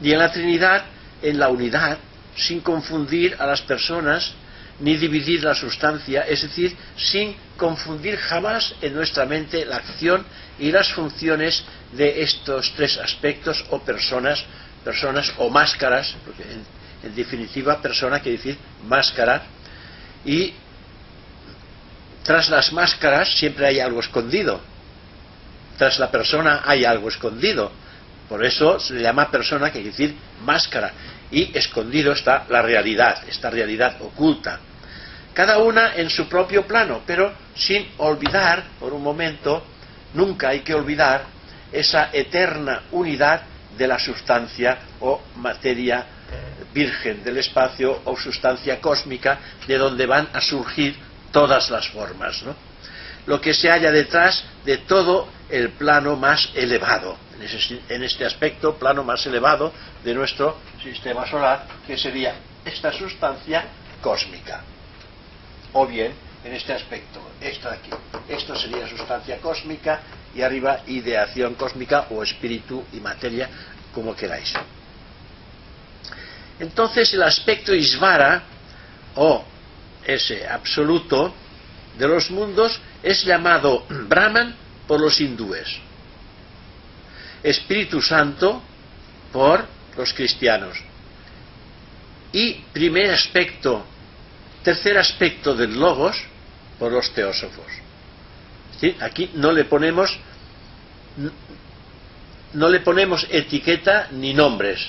y en la Trinidad, en la unidad, sin confundir a las personas ni dividir la sustancia, es decir, sin confundir jamás en nuestra mente la acción y las funciones de estos tres aspectos o personas o máscaras, porque en definitiva persona quiere decir máscara, y tras las máscaras siempre hay algo escondido, tras la persona hay algo escondido, por eso se le llama persona, que quiere decir máscara, y escondido está la realidad, esta realidad oculta, cada una en su propio plano, pero sin olvidar por un momento, nunca hay que olvidar esa eterna unidad de la sustancia o materia virgen del espacio o sustancia cósmica, de donde van a surgir todas las formas, ¿no? Lo que se halla detrás de todo el plano más elevado, en este aspecto, plano más elevado de nuestro sistema solar, que sería esta sustancia cósmica, o bien en este aspecto, esto de aquí, esto sería sustancia cósmica, y arriba ideación cósmica o espíritu y materia, como queráis. Entonces el aspecto Isvara, o ese absoluto de los mundos, es llamado Brahman por los hindúes, Espíritu Santo por los cristianos, y tercer aspecto del Logos por los teósofos. ¿Sí? Aquí no le ponemos etiqueta ni nombres,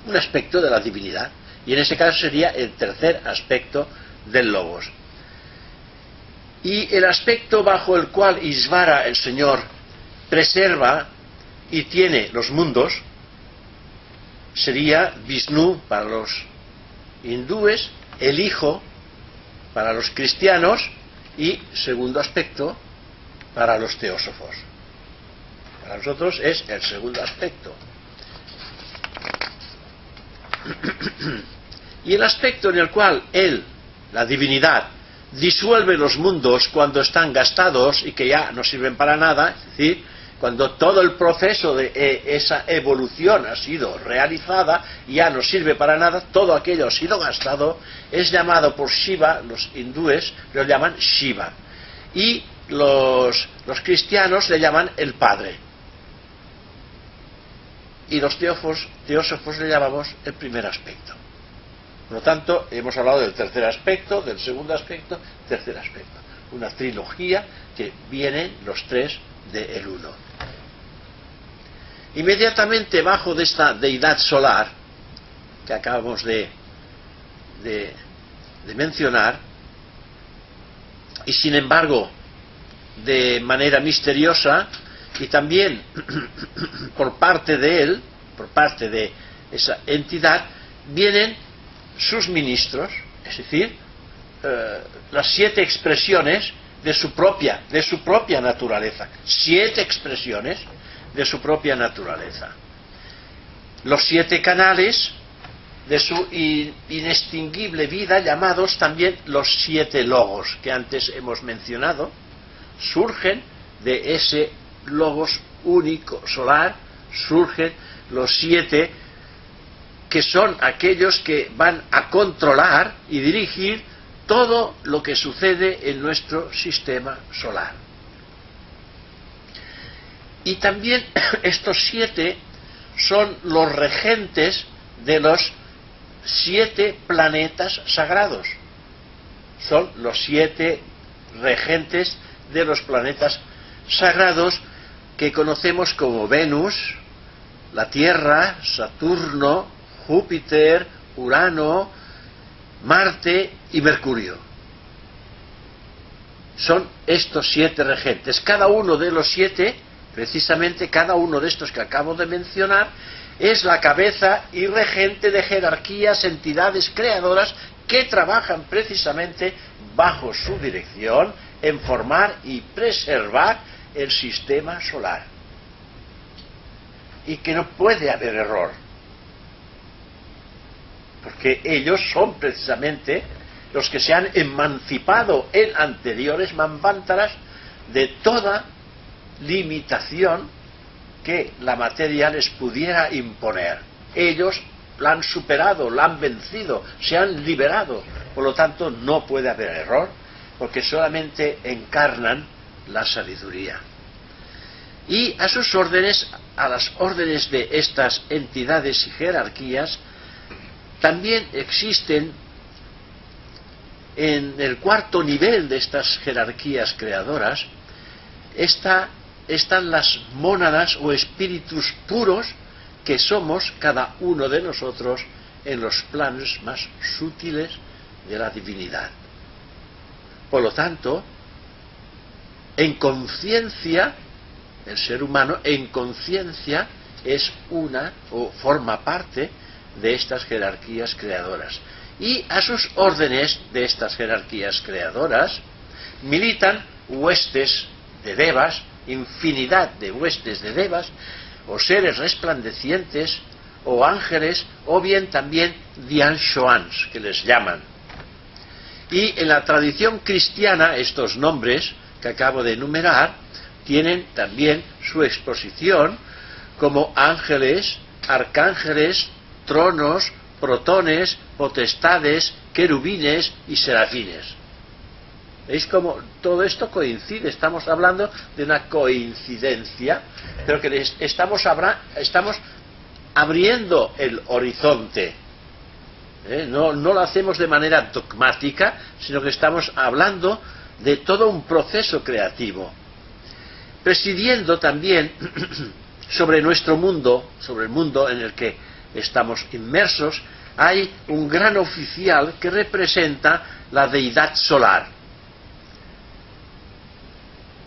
un aspecto de la divinidad, y en ese caso sería el tercer aspecto del Logos. Y el aspecto bajo el cual Isvara, el Señor, preserva y tiene los mundos, sería Vishnu para los hindúes, el Hijo para los cristianos, y segundo aspecto para los teósofos. Para nosotros es el segundo aspecto. Y el aspecto en el cual Él, la divinidad, disuelve los mundos cuando están gastados y que ya no sirven para nada, es decir, cuando todo el proceso de esa evolución ha sido realizada y ya no sirve para nada, todo aquello ha sido gastado, es llamado por Shiva, los hindúes lo llaman Shiva, y los cristianos le llaman el Padre. y los teósofos le llamamos el primer aspecto. Por lo tanto, hemos hablado del tercer aspecto, del segundo aspecto, tercer aspecto. Una trilogía que vienen los tres del uno. Inmediatamente bajo de esta deidad solar que acabamos de mencionar, y sin embargo de manera misteriosa y también por parte de él, por parte de esa entidad, vienen sus ministros, es decir, las 7 expresiones de su propia naturaleza, 7 expresiones de su propia naturaleza, los 7 canales de su inextinguible vida, llamados también los 7 logos que antes hemos mencionado, surgen de ese logos único solar, surgen los 7 que son aquellos que van a controlar y dirigir todo lo que sucede en nuestro sistema solar. Y también estos 7 son los regentes de los 7 planetas sagrados. Son los 7 regentes de los planetas sagrados que conocemos como Venus, la Tierra, Saturno, Júpiter, Urano, Marte y Mercurio. Son estos 7 regentes. Cada uno de los 7, precisamente cada uno de estos que acabo de mencionar, es la cabeza y regente de jerarquías, entidades creadoras que trabajan precisamente bajo su dirección en formar y preservar el sistema solar. Y que no puede haber error, porque ellos son precisamente los que se han emancipado en anteriores manvántaras de toda limitación que la materia les pudiera imponer. Ellos la han superado, la han vencido, se han liberado. Por lo tanto, no puede haber error, porque solamente encarnan la sabiduría. Y a sus órdenes, a las órdenes de estas entidades y jerarquías, también existen en el cuarto nivel de estas jerarquías creadoras, están las mónadas o espíritus puros que somos cada uno de nosotros en los planos más sutiles de la divinidad. Por lo tanto, en conciencia, el ser humano en conciencia es una o forma parte de estas jerarquías creadoras. Y a sus órdenes de estas jerarquías creadoras militan huestes de devas, infinidad de huestes de devas, o seres resplandecientes, o ángeles, o bien también Dianshoans, que les llaman. Y en la tradición cristiana, estos nombres que acabo de enumerar tienen también su exposición como ángeles, arcángeles, tronos, protones, potestades, querubines y serafines. ¿Veis cómo todo esto coincide? Estamos hablando de una coincidencia, pero que estamos abriendo el horizonte. No lo hacemos de manera dogmática, sino que estamos hablando de todo un proceso creativo. Presidiendo también sobre nuestro mundo, sobre el mundo en el que estamos inmersos, hay un gran oficial que representa la deidad solar.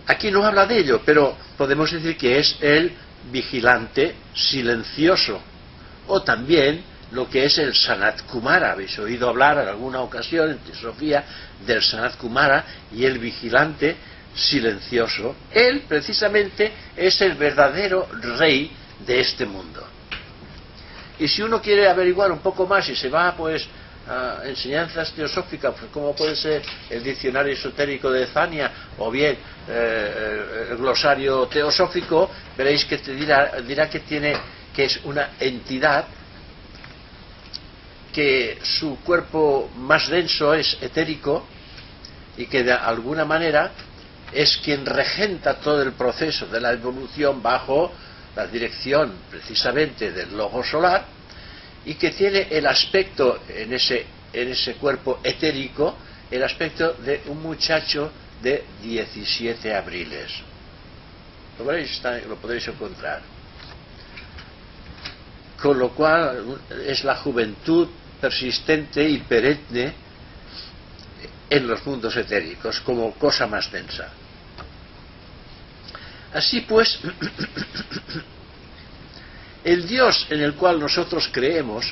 Aquí no habla de ello, pero podemos decir que es el vigilante silencioso, o también lo que es el Sanat Kumara. Habéis oído hablar en alguna ocasión en Teosofía del Sanat Kumara y el vigilante silencioso. Él precisamente es el verdadero rey de este mundo. Y si uno quiere averiguar un poco más y se va pues a enseñanzas teosóficas, pues como puede ser el diccionario esotérico de Zania o bien el glosario teosófico, veréis que te dirá que es una entidad que su cuerpo más denso es etérico y que de alguna manera es quien regenta todo el proceso de la evolución bajo la dirección precisamente del logo solar, y que tiene el aspecto en ese cuerpo etérico, el aspecto de un muchacho de 17 abriles. Lo podréis encontrar. Con lo cual es la juventud persistente y perenne en los mundos etéricos, como cosa más densa. Así pues, el Dios en el cual nosotros creemos,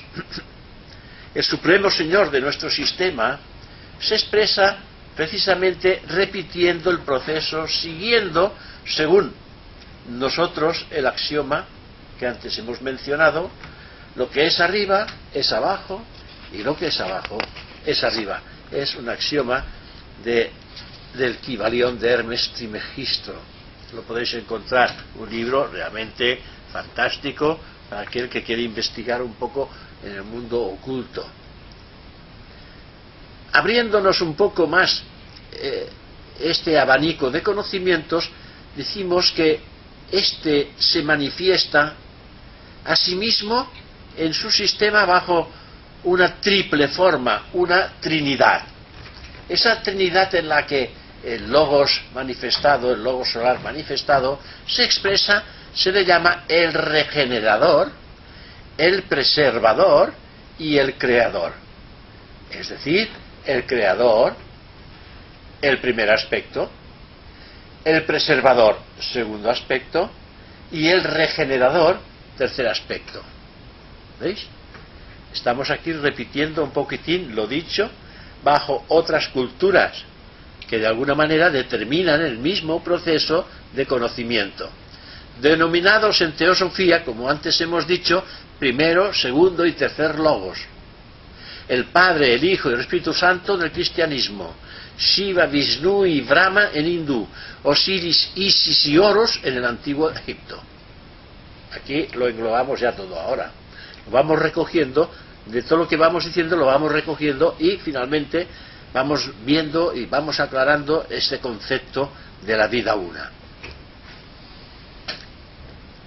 el supremo Señor de nuestro sistema, se expresa precisamente repitiendo el proceso, siguiendo, según nosotros, el axioma que antes hemos mencionado: lo que es arriba es abajo y lo que es abajo es arriba. Es un axioma del Kybalión de Hermes Trismegisto. Lo podéis encontrar, un libro realmente fantástico para aquel que quiere investigar un poco en el mundo oculto. Abriéndonos un poco más este abanico de conocimientos, decimos que este se manifiesta a sí mismo en su sistema bajo una triple forma, una trinidad. Esa trinidad en la que el logos manifestado, el logos solar manifestado, se expresa, se le llama el regenerador, el preservador y el creador. Es decir, el creador, el primer aspecto, el preservador, segundo aspecto, y el regenerador, tercer aspecto. ¿Veis? Estamos aquí repitiendo un poquitín lo dicho bajo otras culturas que de alguna manera determinan el mismo proceso de conocimiento, denominados en teosofía, como antes hemos dicho, primero, segundo y tercer logos. El Padre, el Hijo y el Espíritu Santo en el cristianismo, Shiva, Vishnu y Brahma en hindú, Osiris, Isis y Horus en el antiguo Egipto. Aquí lo englobamos ya todo ahora. Lo vamos recogiendo, de todo lo que vamos diciendo lo vamos recogiendo, y finalmente vamos viendo y vamos aclarando este concepto de la vida una.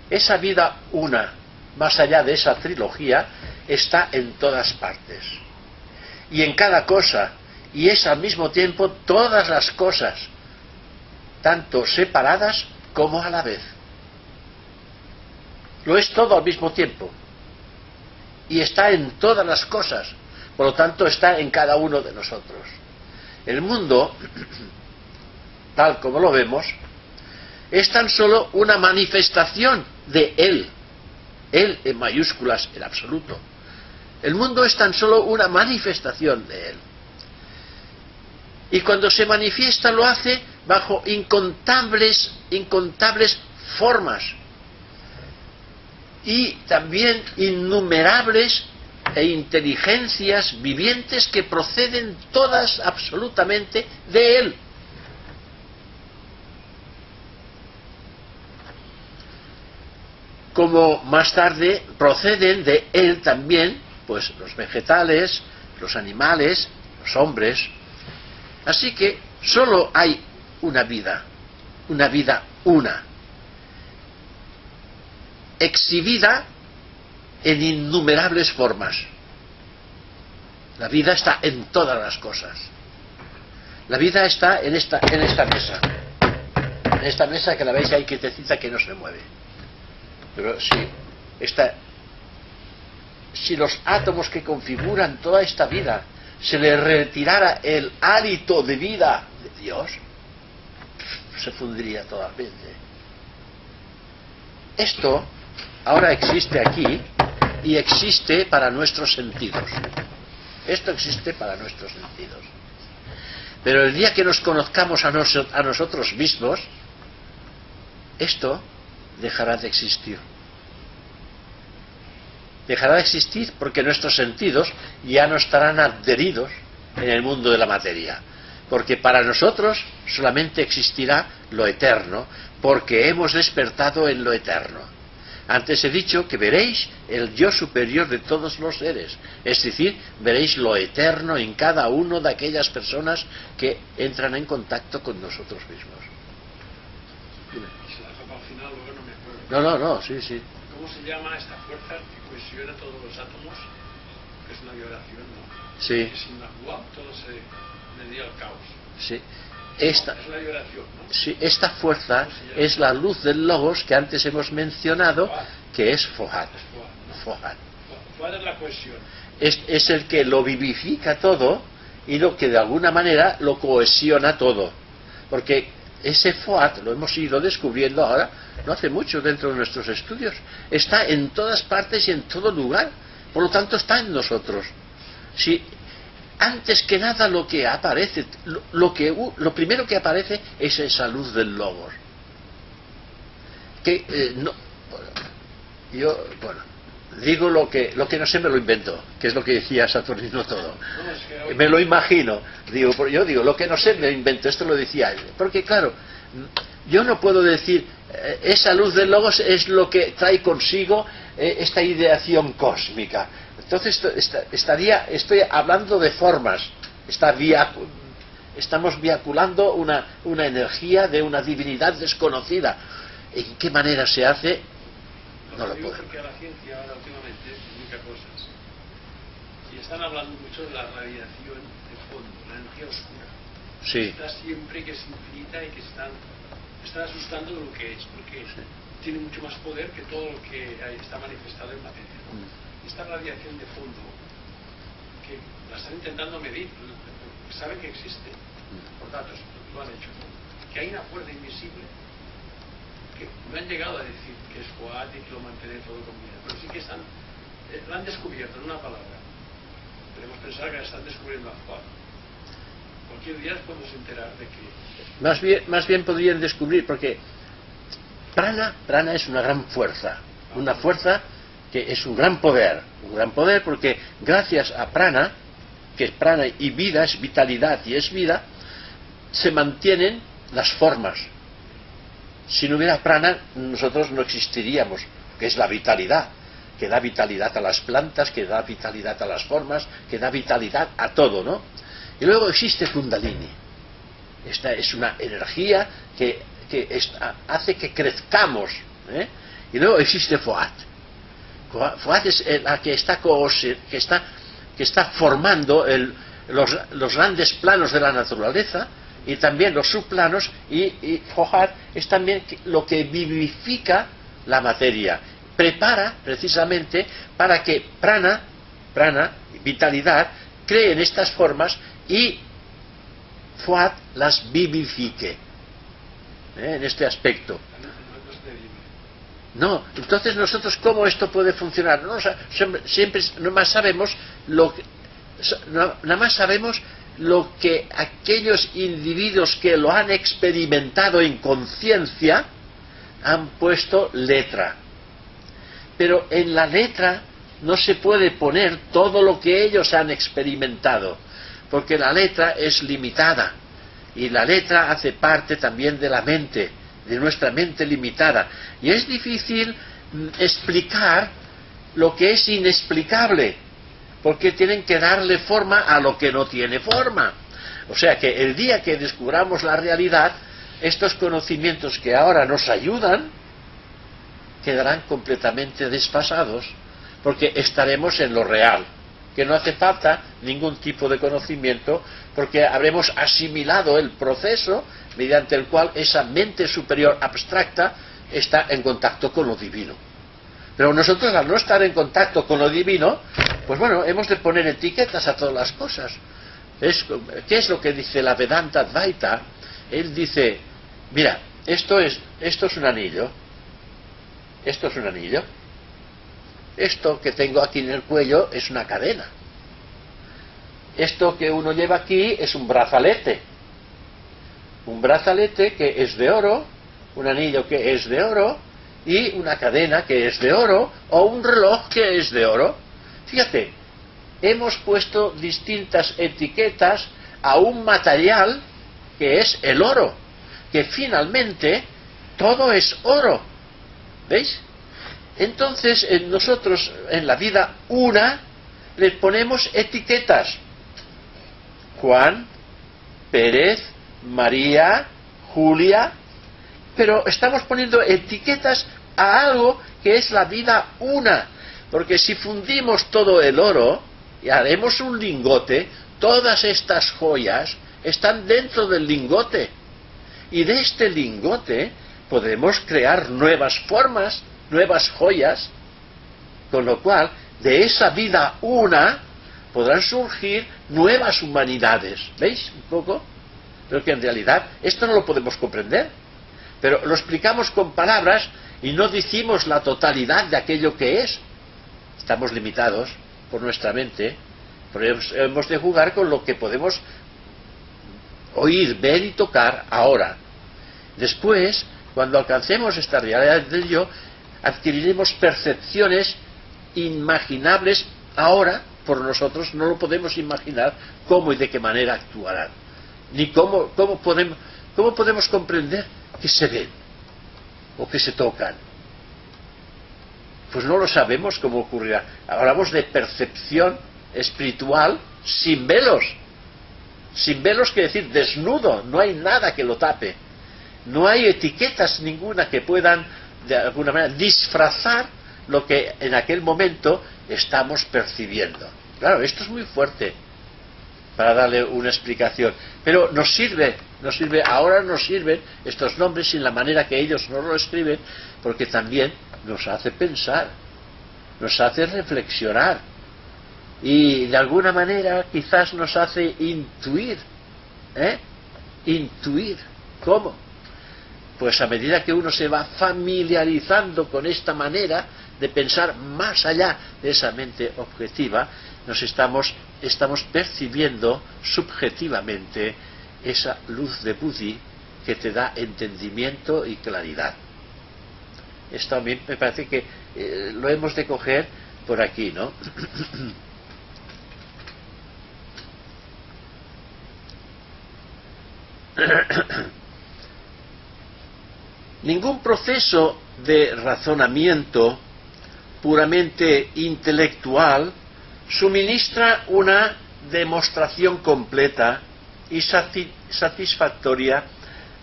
Esa vida una, más allá de esa trilogía, está en todas partes y en cada cosa, y es al mismo tiempo todas las cosas, tanto separadas como a la vez. Lo es todo al mismo tiempo y está en todas las cosas, por lo tanto está en cada uno de nosotros. El mundo, tal como lo vemos, es tan solo una manifestación de Él en mayúsculas, en absoluto. El mundo es tan solo una manifestación de Él. Y cuando se manifiesta lo hace bajo incontables formas, y también innumerables inteligencias vivientes que proceden todas absolutamente de Él. Como más tarde proceden de Él también, pues los vegetales, los animales, los hombres. Así que solo hay una vida una, exhibida en innumerables formas. La vida está en todas las cosas. La vida está en esta mesa. En esta mesa que la veis ahí quietecita, que no se mueve. Pero si los átomos que configuran toda esta vida se le retirara el hálito de vida de Dios, se fundiría totalmente. Esto ahora existe aquí y existe para nuestros sentidos. Esto existe para nuestros sentidos. Pero el día que nos conozcamos a nosotros mismos, esto dejará de existir. Dejará de existir porque nuestros sentidos ya no estarán adheridos en el mundo de la materia. Porque para nosotros solamente existirá lo eterno, porque hemos despertado en lo eterno. Antes he dicho que veréis el yo superior de todos los seres, es decir, veréis lo eterno en cada uno de aquellas personas que entran en contacto con nosotros mismos. Si la dejo para el final, luego no me acuerdo. No, sí, sí. ¿Cómo se llama esta fuerza que cohesiona todos los átomos? Que es una vibración, ¿no? Sí. Que sin la cual todo se vendría al caos. Sí. Es la vibración, ¿no? Sí, esta fuerza es la luz del Logos que antes hemos mencionado, que es Fohat. Fohat. Fohat es la cohesión. Es el que lo vivifica todo y lo que de alguna manera lo cohesiona todo. Porque ese Fohat lo hemos ido descubriendo ahora, no hace mucho dentro de nuestros estudios. Está en todas partes y en todo lugar. Por lo tanto, está en nosotros. Si antes que nada lo que aparece, lo primero que aparece es esa luz del Logos. Que digo lo que no sé, me lo invento, que es lo que decía Saturnino todo. Me lo imagino. Yo digo, lo que no sé me invento, esto lo decía él. Porque claro, yo no puedo decir, esa luz del Logos es lo que trae consigo esta ideación cósmica. Entonces estoy hablando de formas. Estamos viaculando una energía de una divinidad desconocida. ¿En qué manera se hace? No lo podemos. Porque la ciencia ahora últimamente publica cosas y están hablando mucho de la radiación de fondo, la energía oscura. Sí. Está siempre, que es infinita y que están asustando de lo que es, porque tiene mucho más poder que todo lo que está manifestado en materia, ¿no? Esta radiación de fondo, que la están intentando medir, saben que existe, por datos, lo han hecho, ¿no? Que hay una fuerza invisible que no han llegado a decir que es Fohat y que lo mantiene todo con vida, pero sí que lo han descubierto en una palabra. Podemos pensar que están descubriendo a Fohat. Cualquier día podemos enterar de que... Más bien podrían descubrir, porque prana es una gran fuerza, una fuerza que es un gran poder porque gracias a prana, que es prana y vida, es vitalidad y es vida, se mantienen las formas. Si no hubiera prana, nosotros no existiríamos, que es la vitalidad, que da vitalidad a las plantas, que da vitalidad a las formas, que da vitalidad a todo, ¿no? Y luego existe Kundalini. Esta es una energía que hace que crezcamos, ¿eh? Y luego existe Fohat. Fohat es la que está formando los grandes planos de la naturaleza y también los subplanos, y Fohat es también lo que vivifica la materia, prepara precisamente para que prana, vitalidad, creen estas formas y Fohat las vivifique, en este aspecto. No, entonces nosotros, ¿cómo esto puede funcionar? No, siempre nada más sabemos lo que aquellos individuos que lo han experimentado en conciencia han puesto letra. Pero en la letra no se puede poner todo lo que ellos han experimentado, porque la letra es limitada y la letra hace parte también de la mente, de nuestra mente limitada, y es difícil explicar lo que es inexplicable, porque tienen que darle forma a lo que no tiene forma. O sea que el día que descubramos la realidad, estos conocimientos que ahora nos ayudan quedarán completamente desfasados, porque estaremos en lo real, que no hace falta ningún tipo de conocimiento, porque habremos asimilado el proceso mediante el cual esa mente superior abstracta está en contacto con lo divino. Pero nosotros, al no estar en contacto con lo divino, pues bueno, hemos de poner etiquetas a todas las cosas. ¿Qué es lo que dice la Vedanta Advaita? Él dice, mira, esto es un anillo, esto es un anillo, esto que tengo aquí en el cuello es una cadena, esto que uno lleva aquí es un brazalete que es de oro, un anillo que es de oro, y una cadena que es de oro, o un reloj que es de oro. Fíjate, hemos puesto distintas etiquetas a un material que es el oro, que finalmente todo es oro. ¿Veis? Entonces nosotros en la vida le ponemos etiquetas. Juan, Pérez, María, Julia, pero estamos poniendo etiquetas a algo que es la vida una. Porque si fundimos todo el oro y haremos un lingote, todas estas joyas están dentro del lingote. Y de este lingote podemos crear nuevas formas, nuevas joyas, con lo cual de esa vida una podrán surgir nuevas humanidades. ¿Veis un poco? Pero que en realidad esto no lo podemos comprender. Pero lo explicamos con palabras y no decimos la totalidad de aquello que es. Estamos limitados por nuestra mente, pero hemos de jugar con lo que podemos oír, ver y tocar ahora. Después, cuando alcancemos esta realidad del yo, adquiriremos percepciones inimaginables ahora. Por nosotros no lo podemos imaginar cómo y de qué manera actuarán, ni cómo podemos comprender que se ven o que se tocan. Pues no lo sabemos cómo ocurrirá. Hablamos de percepción espiritual sin velos. Sin velos quiere decir desnudo, no hay nada que lo tape. No hay etiquetas ninguna que puedan de alguna manera disfrazar lo que en aquel momento estamos percibiendo. Claro, esto es muy fuerte para darle una explicación, pero nos sirve, ahora nos sirven estos nombres en la manera que ellos nos lo escriben, porque también nos hace pensar, nos hace reflexionar y de alguna manera quizás nos hace intuir. Intuir. ¿Cómo? Pues a medida que uno se va familiarizando con esta manera de pensar más allá de esa mente objetiva, nos estamos percibiendo subjetivamente esa luz de Buddhi que te da entendimiento y claridad. Esto a mí me parece que lo hemos de coger por aquí, ¿no? Ningún proceso de razonamiento puramente intelectual suministra una demostración completa y satisfactoria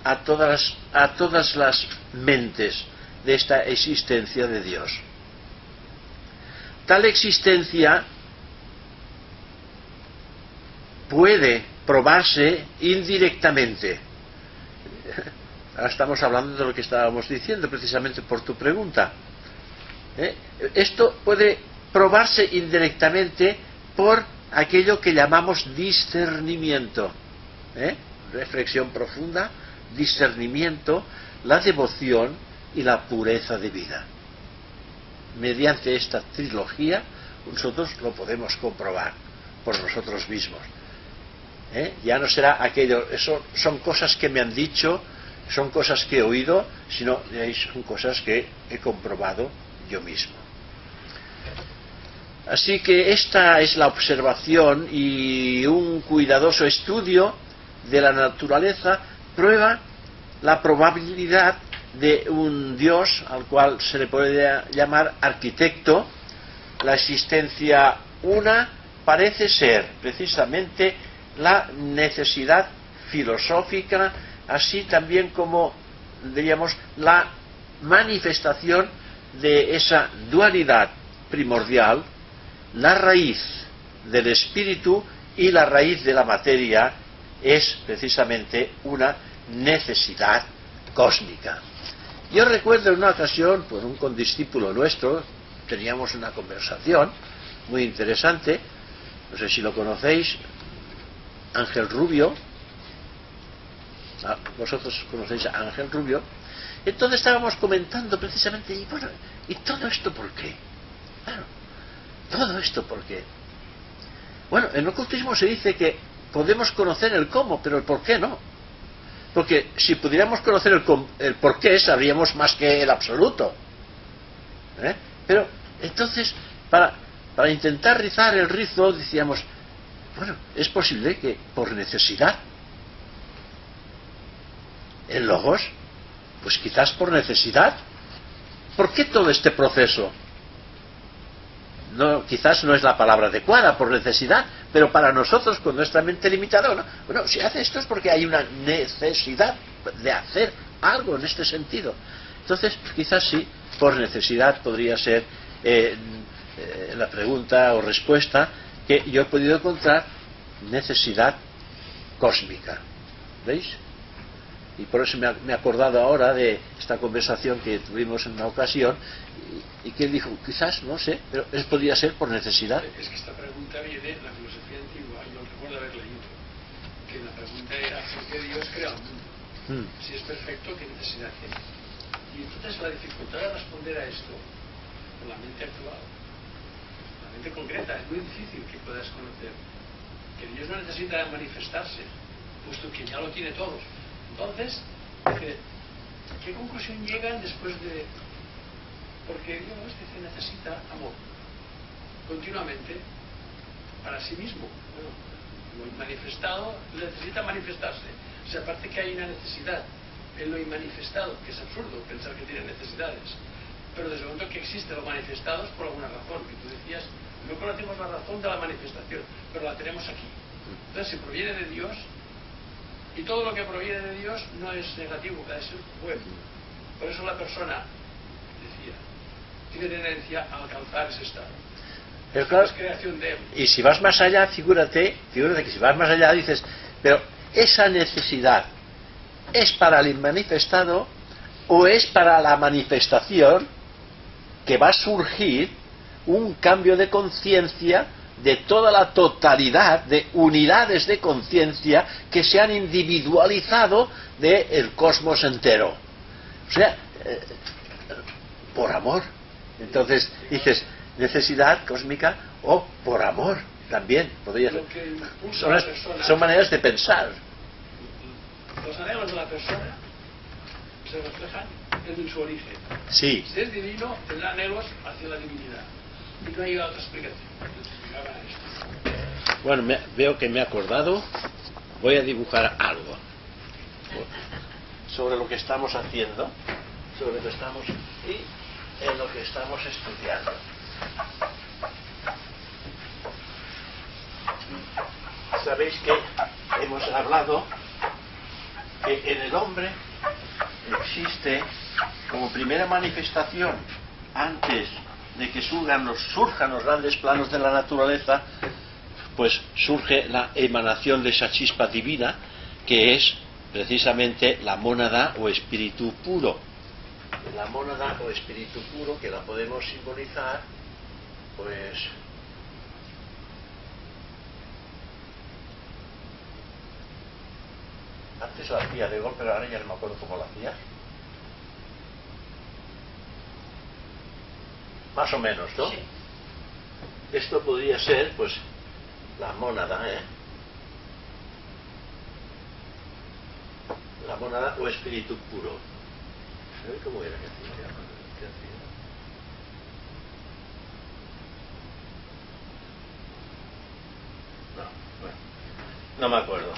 a todas las mentes de esta existencia de Dios. Tal existencia puede probarse indirectamente. Ahora estamos hablando de lo que estábamos diciendo precisamente por tu pregunta. Esto puede probarse indirectamente por aquello que llamamos discernimiento. Reflexión profunda, discernimiento, la devoción y la pureza de vida. Mediante esta trilogía nosotros lo podemos comprobar por nosotros mismos. Ya no será aquello, eso son cosas que me han dicho, son cosas que he oído, sino son cosas que he comprobado yo mismo. Así que esta es la observación y un cuidadoso estudio de la naturaleza prueba la probabilidad de un Dios al cual se le puede llamar arquitecto. La existencia una parece ser precisamente la necesidad filosófica, así también como, diríamos, la manifestación de esa dualidad primordial, la raíz del espíritu y la raíz de la materia es precisamente una necesidad cósmica. Yo recuerdo en una ocasión, por un condiscípulo nuestro, teníamos una conversación muy interesante, no sé si lo conocéis, Ángel Rubio. Vosotros conocéis a Ángel Rubio. Entonces estábamos comentando precisamente, y bueno, ¿y todo esto por qué? Claro, ¿todo esto por qué? Bueno, en el ocultismo se dice que podemos conocer el cómo, pero el por qué no. Porque si pudiéramos conocer el por qué, sabríamos más que el absoluto. Pero entonces, para intentar rizar el rizo, decíamos, bueno, es posible que por necesidad. El logos, pues quizás por necesidad. ¿Por qué todo este proceso? No, quizás no es la palabra adecuada, por necesidad, pero para nosotros, con nuestra mente limitada, ¿no? Bueno, si hace esto es porque hay una necesidad de hacer algo en este sentido. Entonces, quizás sí, por necesidad podría ser la pregunta o respuesta que yo he podido encontrar, necesidad cósmica. ¿Veis? Y por eso me he acordado ahora de esta conversación que tuvimos en una ocasión y que él dijo, quizás, no sé, pero podría ser por necesidad. Es que esta pregunta viene de la filosofía antigua, yo recuerdo haber leído, que la pregunta era ¿por qué Dios crea el mundo? Si es perfecto, ¿qué necesidad tiene? Y entonces la dificultad de responder a esto con la mente actual, la mente concreta, es muy difícil que puedas conocer que Dios no necesita manifestarse, puesto que ya lo tiene todo. Entonces, ¿qué conclusión llegan después de...? Porque Dios dice, necesita amor continuamente para sí mismo. Bueno, lo inmanifestado necesita manifestarse. O sea, aparte que hay una necesidad en lo inmanifestado, que es absurdo pensar que tiene necesidades. Pero desde el momento que existe lo manifestado es por alguna razón, que tú decías, no conocemos la razón de la manifestación, pero la tenemos aquí. Entonces, si proviene de Dios, y todo lo que proviene de Dios no es negativo, es bueno. Por eso la persona, decía, tiene tendencia a alcanzar ese estado. Pero claro, es creación de él. Y si vas más allá, figúrate que si vas más allá dices, pero esa necesidad ¿es para el inmanifestado o es para la manifestación que va a surgir un cambio de conciencia de toda la totalidad de unidades de conciencia que se han individualizado del cosmos entero? O sea, por amor. Entonces dices, necesidad cósmica o por amor también podría ser. Son maneras de pensar. Los anhelos de la persona se reflejan en su origen. Sí. Si es divino, tendrá anhelos hacia la divinidad. Y no hay otra explicación. Bueno, veo que me he acordado. Voy a dibujar algo sobre lo que estamos haciendo, sobre lo que estamos y en lo que estamos estudiando. Sabéis que hemos hablado que en el hombre existe como primera manifestación, antes de que surjan los grandes planos de la naturaleza, pues surge la emanación de esa chispa divina, que es precisamente la mónada o espíritu puro. La mónada o espíritu puro, que la podemos simbolizar, pues antes la hacía de golpe, pero ahora ya no me acuerdo cómo la hacía. Más o menos, ¿no? Sí. Esto podría ser, pues, la mónada, La mónada o espíritu puro. ¿Sabes cómo era que hacía? No me acuerdo.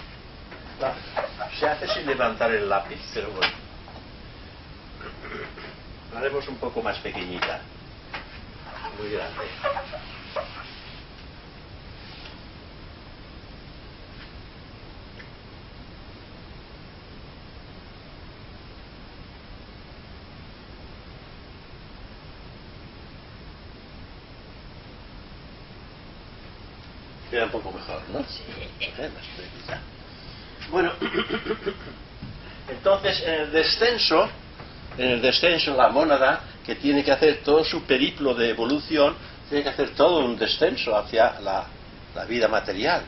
Se hace sin levantar el lápiz, pero bueno. La haremos un poco más pequeñita. Muy grande. Queda un poco mejor, ¿no? Sí. Más pequeñita. Bueno, entonces en el descenso la mónada, que tiene que hacer todo su periplo de evolución, tiene que hacer todo un descenso hacia la vida material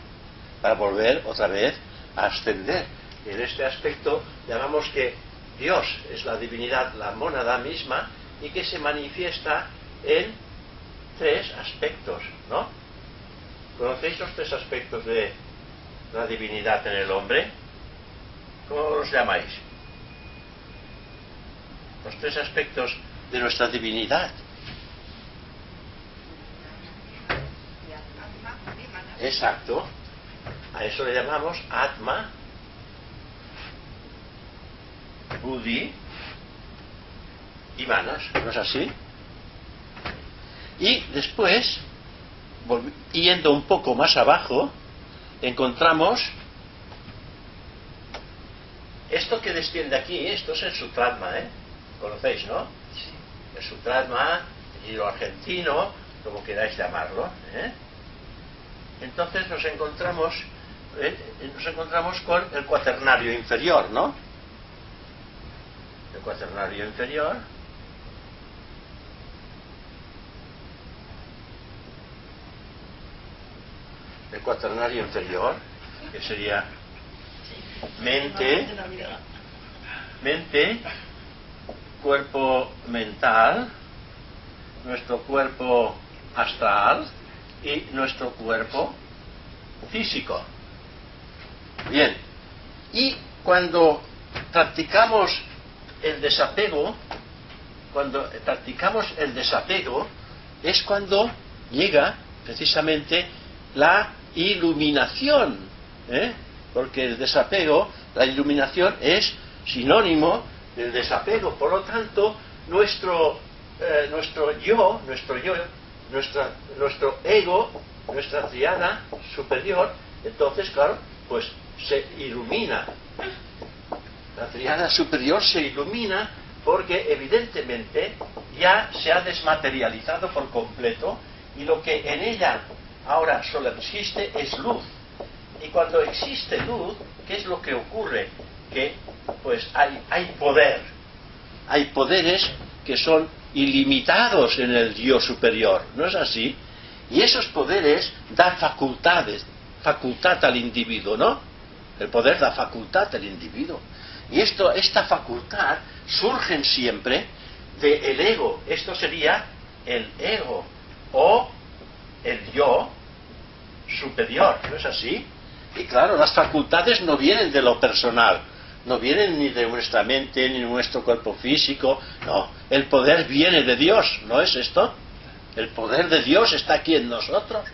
para volver otra vez a ascender. En este aspecto llamamos que Dios es la divinidad, la mónada misma, y que se manifiesta en tres aspectos, ¿no? ¿Conocéis los tres aspectos de la divinidad en el hombre? ¿Cómo los llamáis? Los tres aspectos de nuestra divinidad. Exacto. A eso le llamamos Atma, Buddhi y Manas, ¿no es así? Y después, yendo un poco más abajo, encontramos esto que desciende aquí, esto es el Sutratma, conocéis, ¿no? Sí. El Sutratma y lo argentino, como queráis llamarlo, ¿eh? Entonces nos encontramos con el cuaternario inferior, ¿no? El cuaternario inferior. El cuaternario inferior, que sería mente, cuerpo mental, nuestro cuerpo astral y nuestro cuerpo físico. Bien, y cuando practicamos el desapego, es cuando llega precisamente la iluminación, ¿eh? Porque el desapego, la iluminación es sinónimo del desapego. Por lo tanto, nuestro ego, nuestra triada superior, entonces, claro, pues se ilumina. La triada superior se ilumina porque evidentemente ya se ha desmaterializado por completo y lo que en ella ahora solo existe es luz. Y cuando existe luz, ¿qué es lo que ocurre? Que pues hay poder. Hay poderes que son ilimitados en el yo superior, ¿no es así? Y esos poderes dan facultad al individuo, ¿no? El poder da facultad al individuo. Y esta facultad surgen siempre del ego. Esto sería el ego o el yo superior, ¿no es así? Y claro, las facultades no vienen de lo personal, no vienen ni de nuestra mente ni de nuestro cuerpo físico, no, el poder viene de Dios, ¿no es esto? El poder de Dios está aquí en nosotros.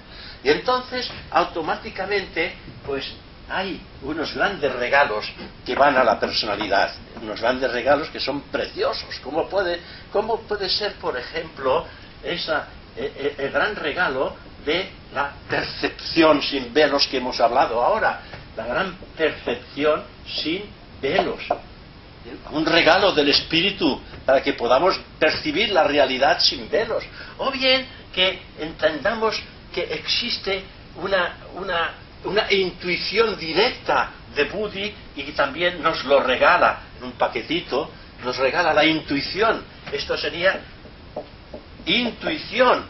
Y entonces, automáticamente, pues hay unos grandes regalos que van a la personalidad, unos grandes regalos que son preciosos. ¿Cómo puede ser, por ejemplo, el gran regalo de la percepción sin velos que hemos hablado ahora? La gran percepción sin velos. Un regalo del espíritu para que podamos percibir la realidad sin velos. O bien que entendamos que existe una intuición directa de Buddhi y que también nos lo regala en un paquetito, nos regala la intuición. Esto sería intuición.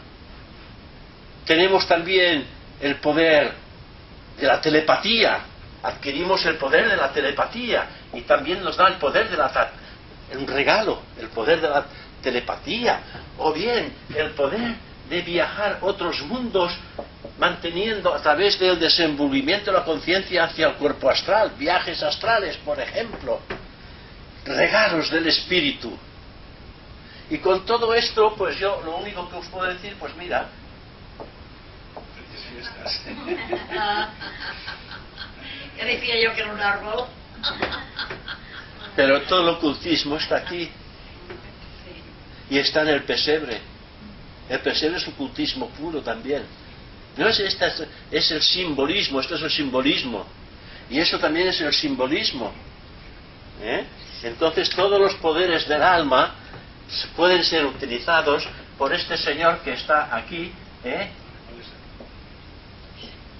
Tenemos también el poder de la telepatía. Adquirimos el poder de la telepatía y también nos da el poder un regalo, el poder de la telepatía, o bien el poder de viajar otros mundos manteniendo a través del desenvolvimiento de la conciencia hacia el cuerpo astral, viajes astrales, por ejemplo, regalos del espíritu. Y con todo esto, pues yo lo único que os puedo decir, pues mira, ya decía yo que era un árbol. Pero todo el ocultismo está aquí. Y está en el pesebre. El pesebre es ocultismo puro también. No es el simbolismo, esto es el simbolismo. Y eso también es el simbolismo. Entonces todos los poderes del alma pueden ser utilizados por este señor que está aquí,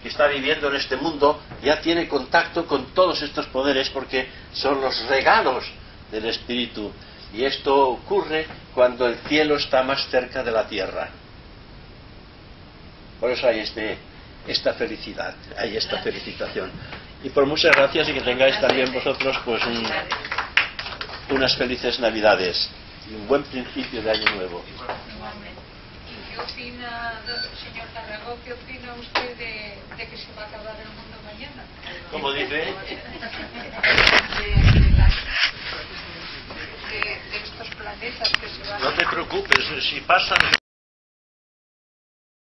que está viviendo en este mundo, ya tiene contacto con todos estos poderes porque son los regalos del espíritu. Y esto ocurre cuando el cielo está más cerca de la tierra. Por eso hay esta felicidad, hay esta felicitación. Y por muchas gracias y que tengáis también vosotros pues unas felices Navidades y un buen principio de Año Nuevo. ¿Qué opina, señor Tarragó, qué opina usted de que se va a acabar el mundo mañana? ¿Cómo dice? De estos planetas que se van a... No te preocupes, si pasan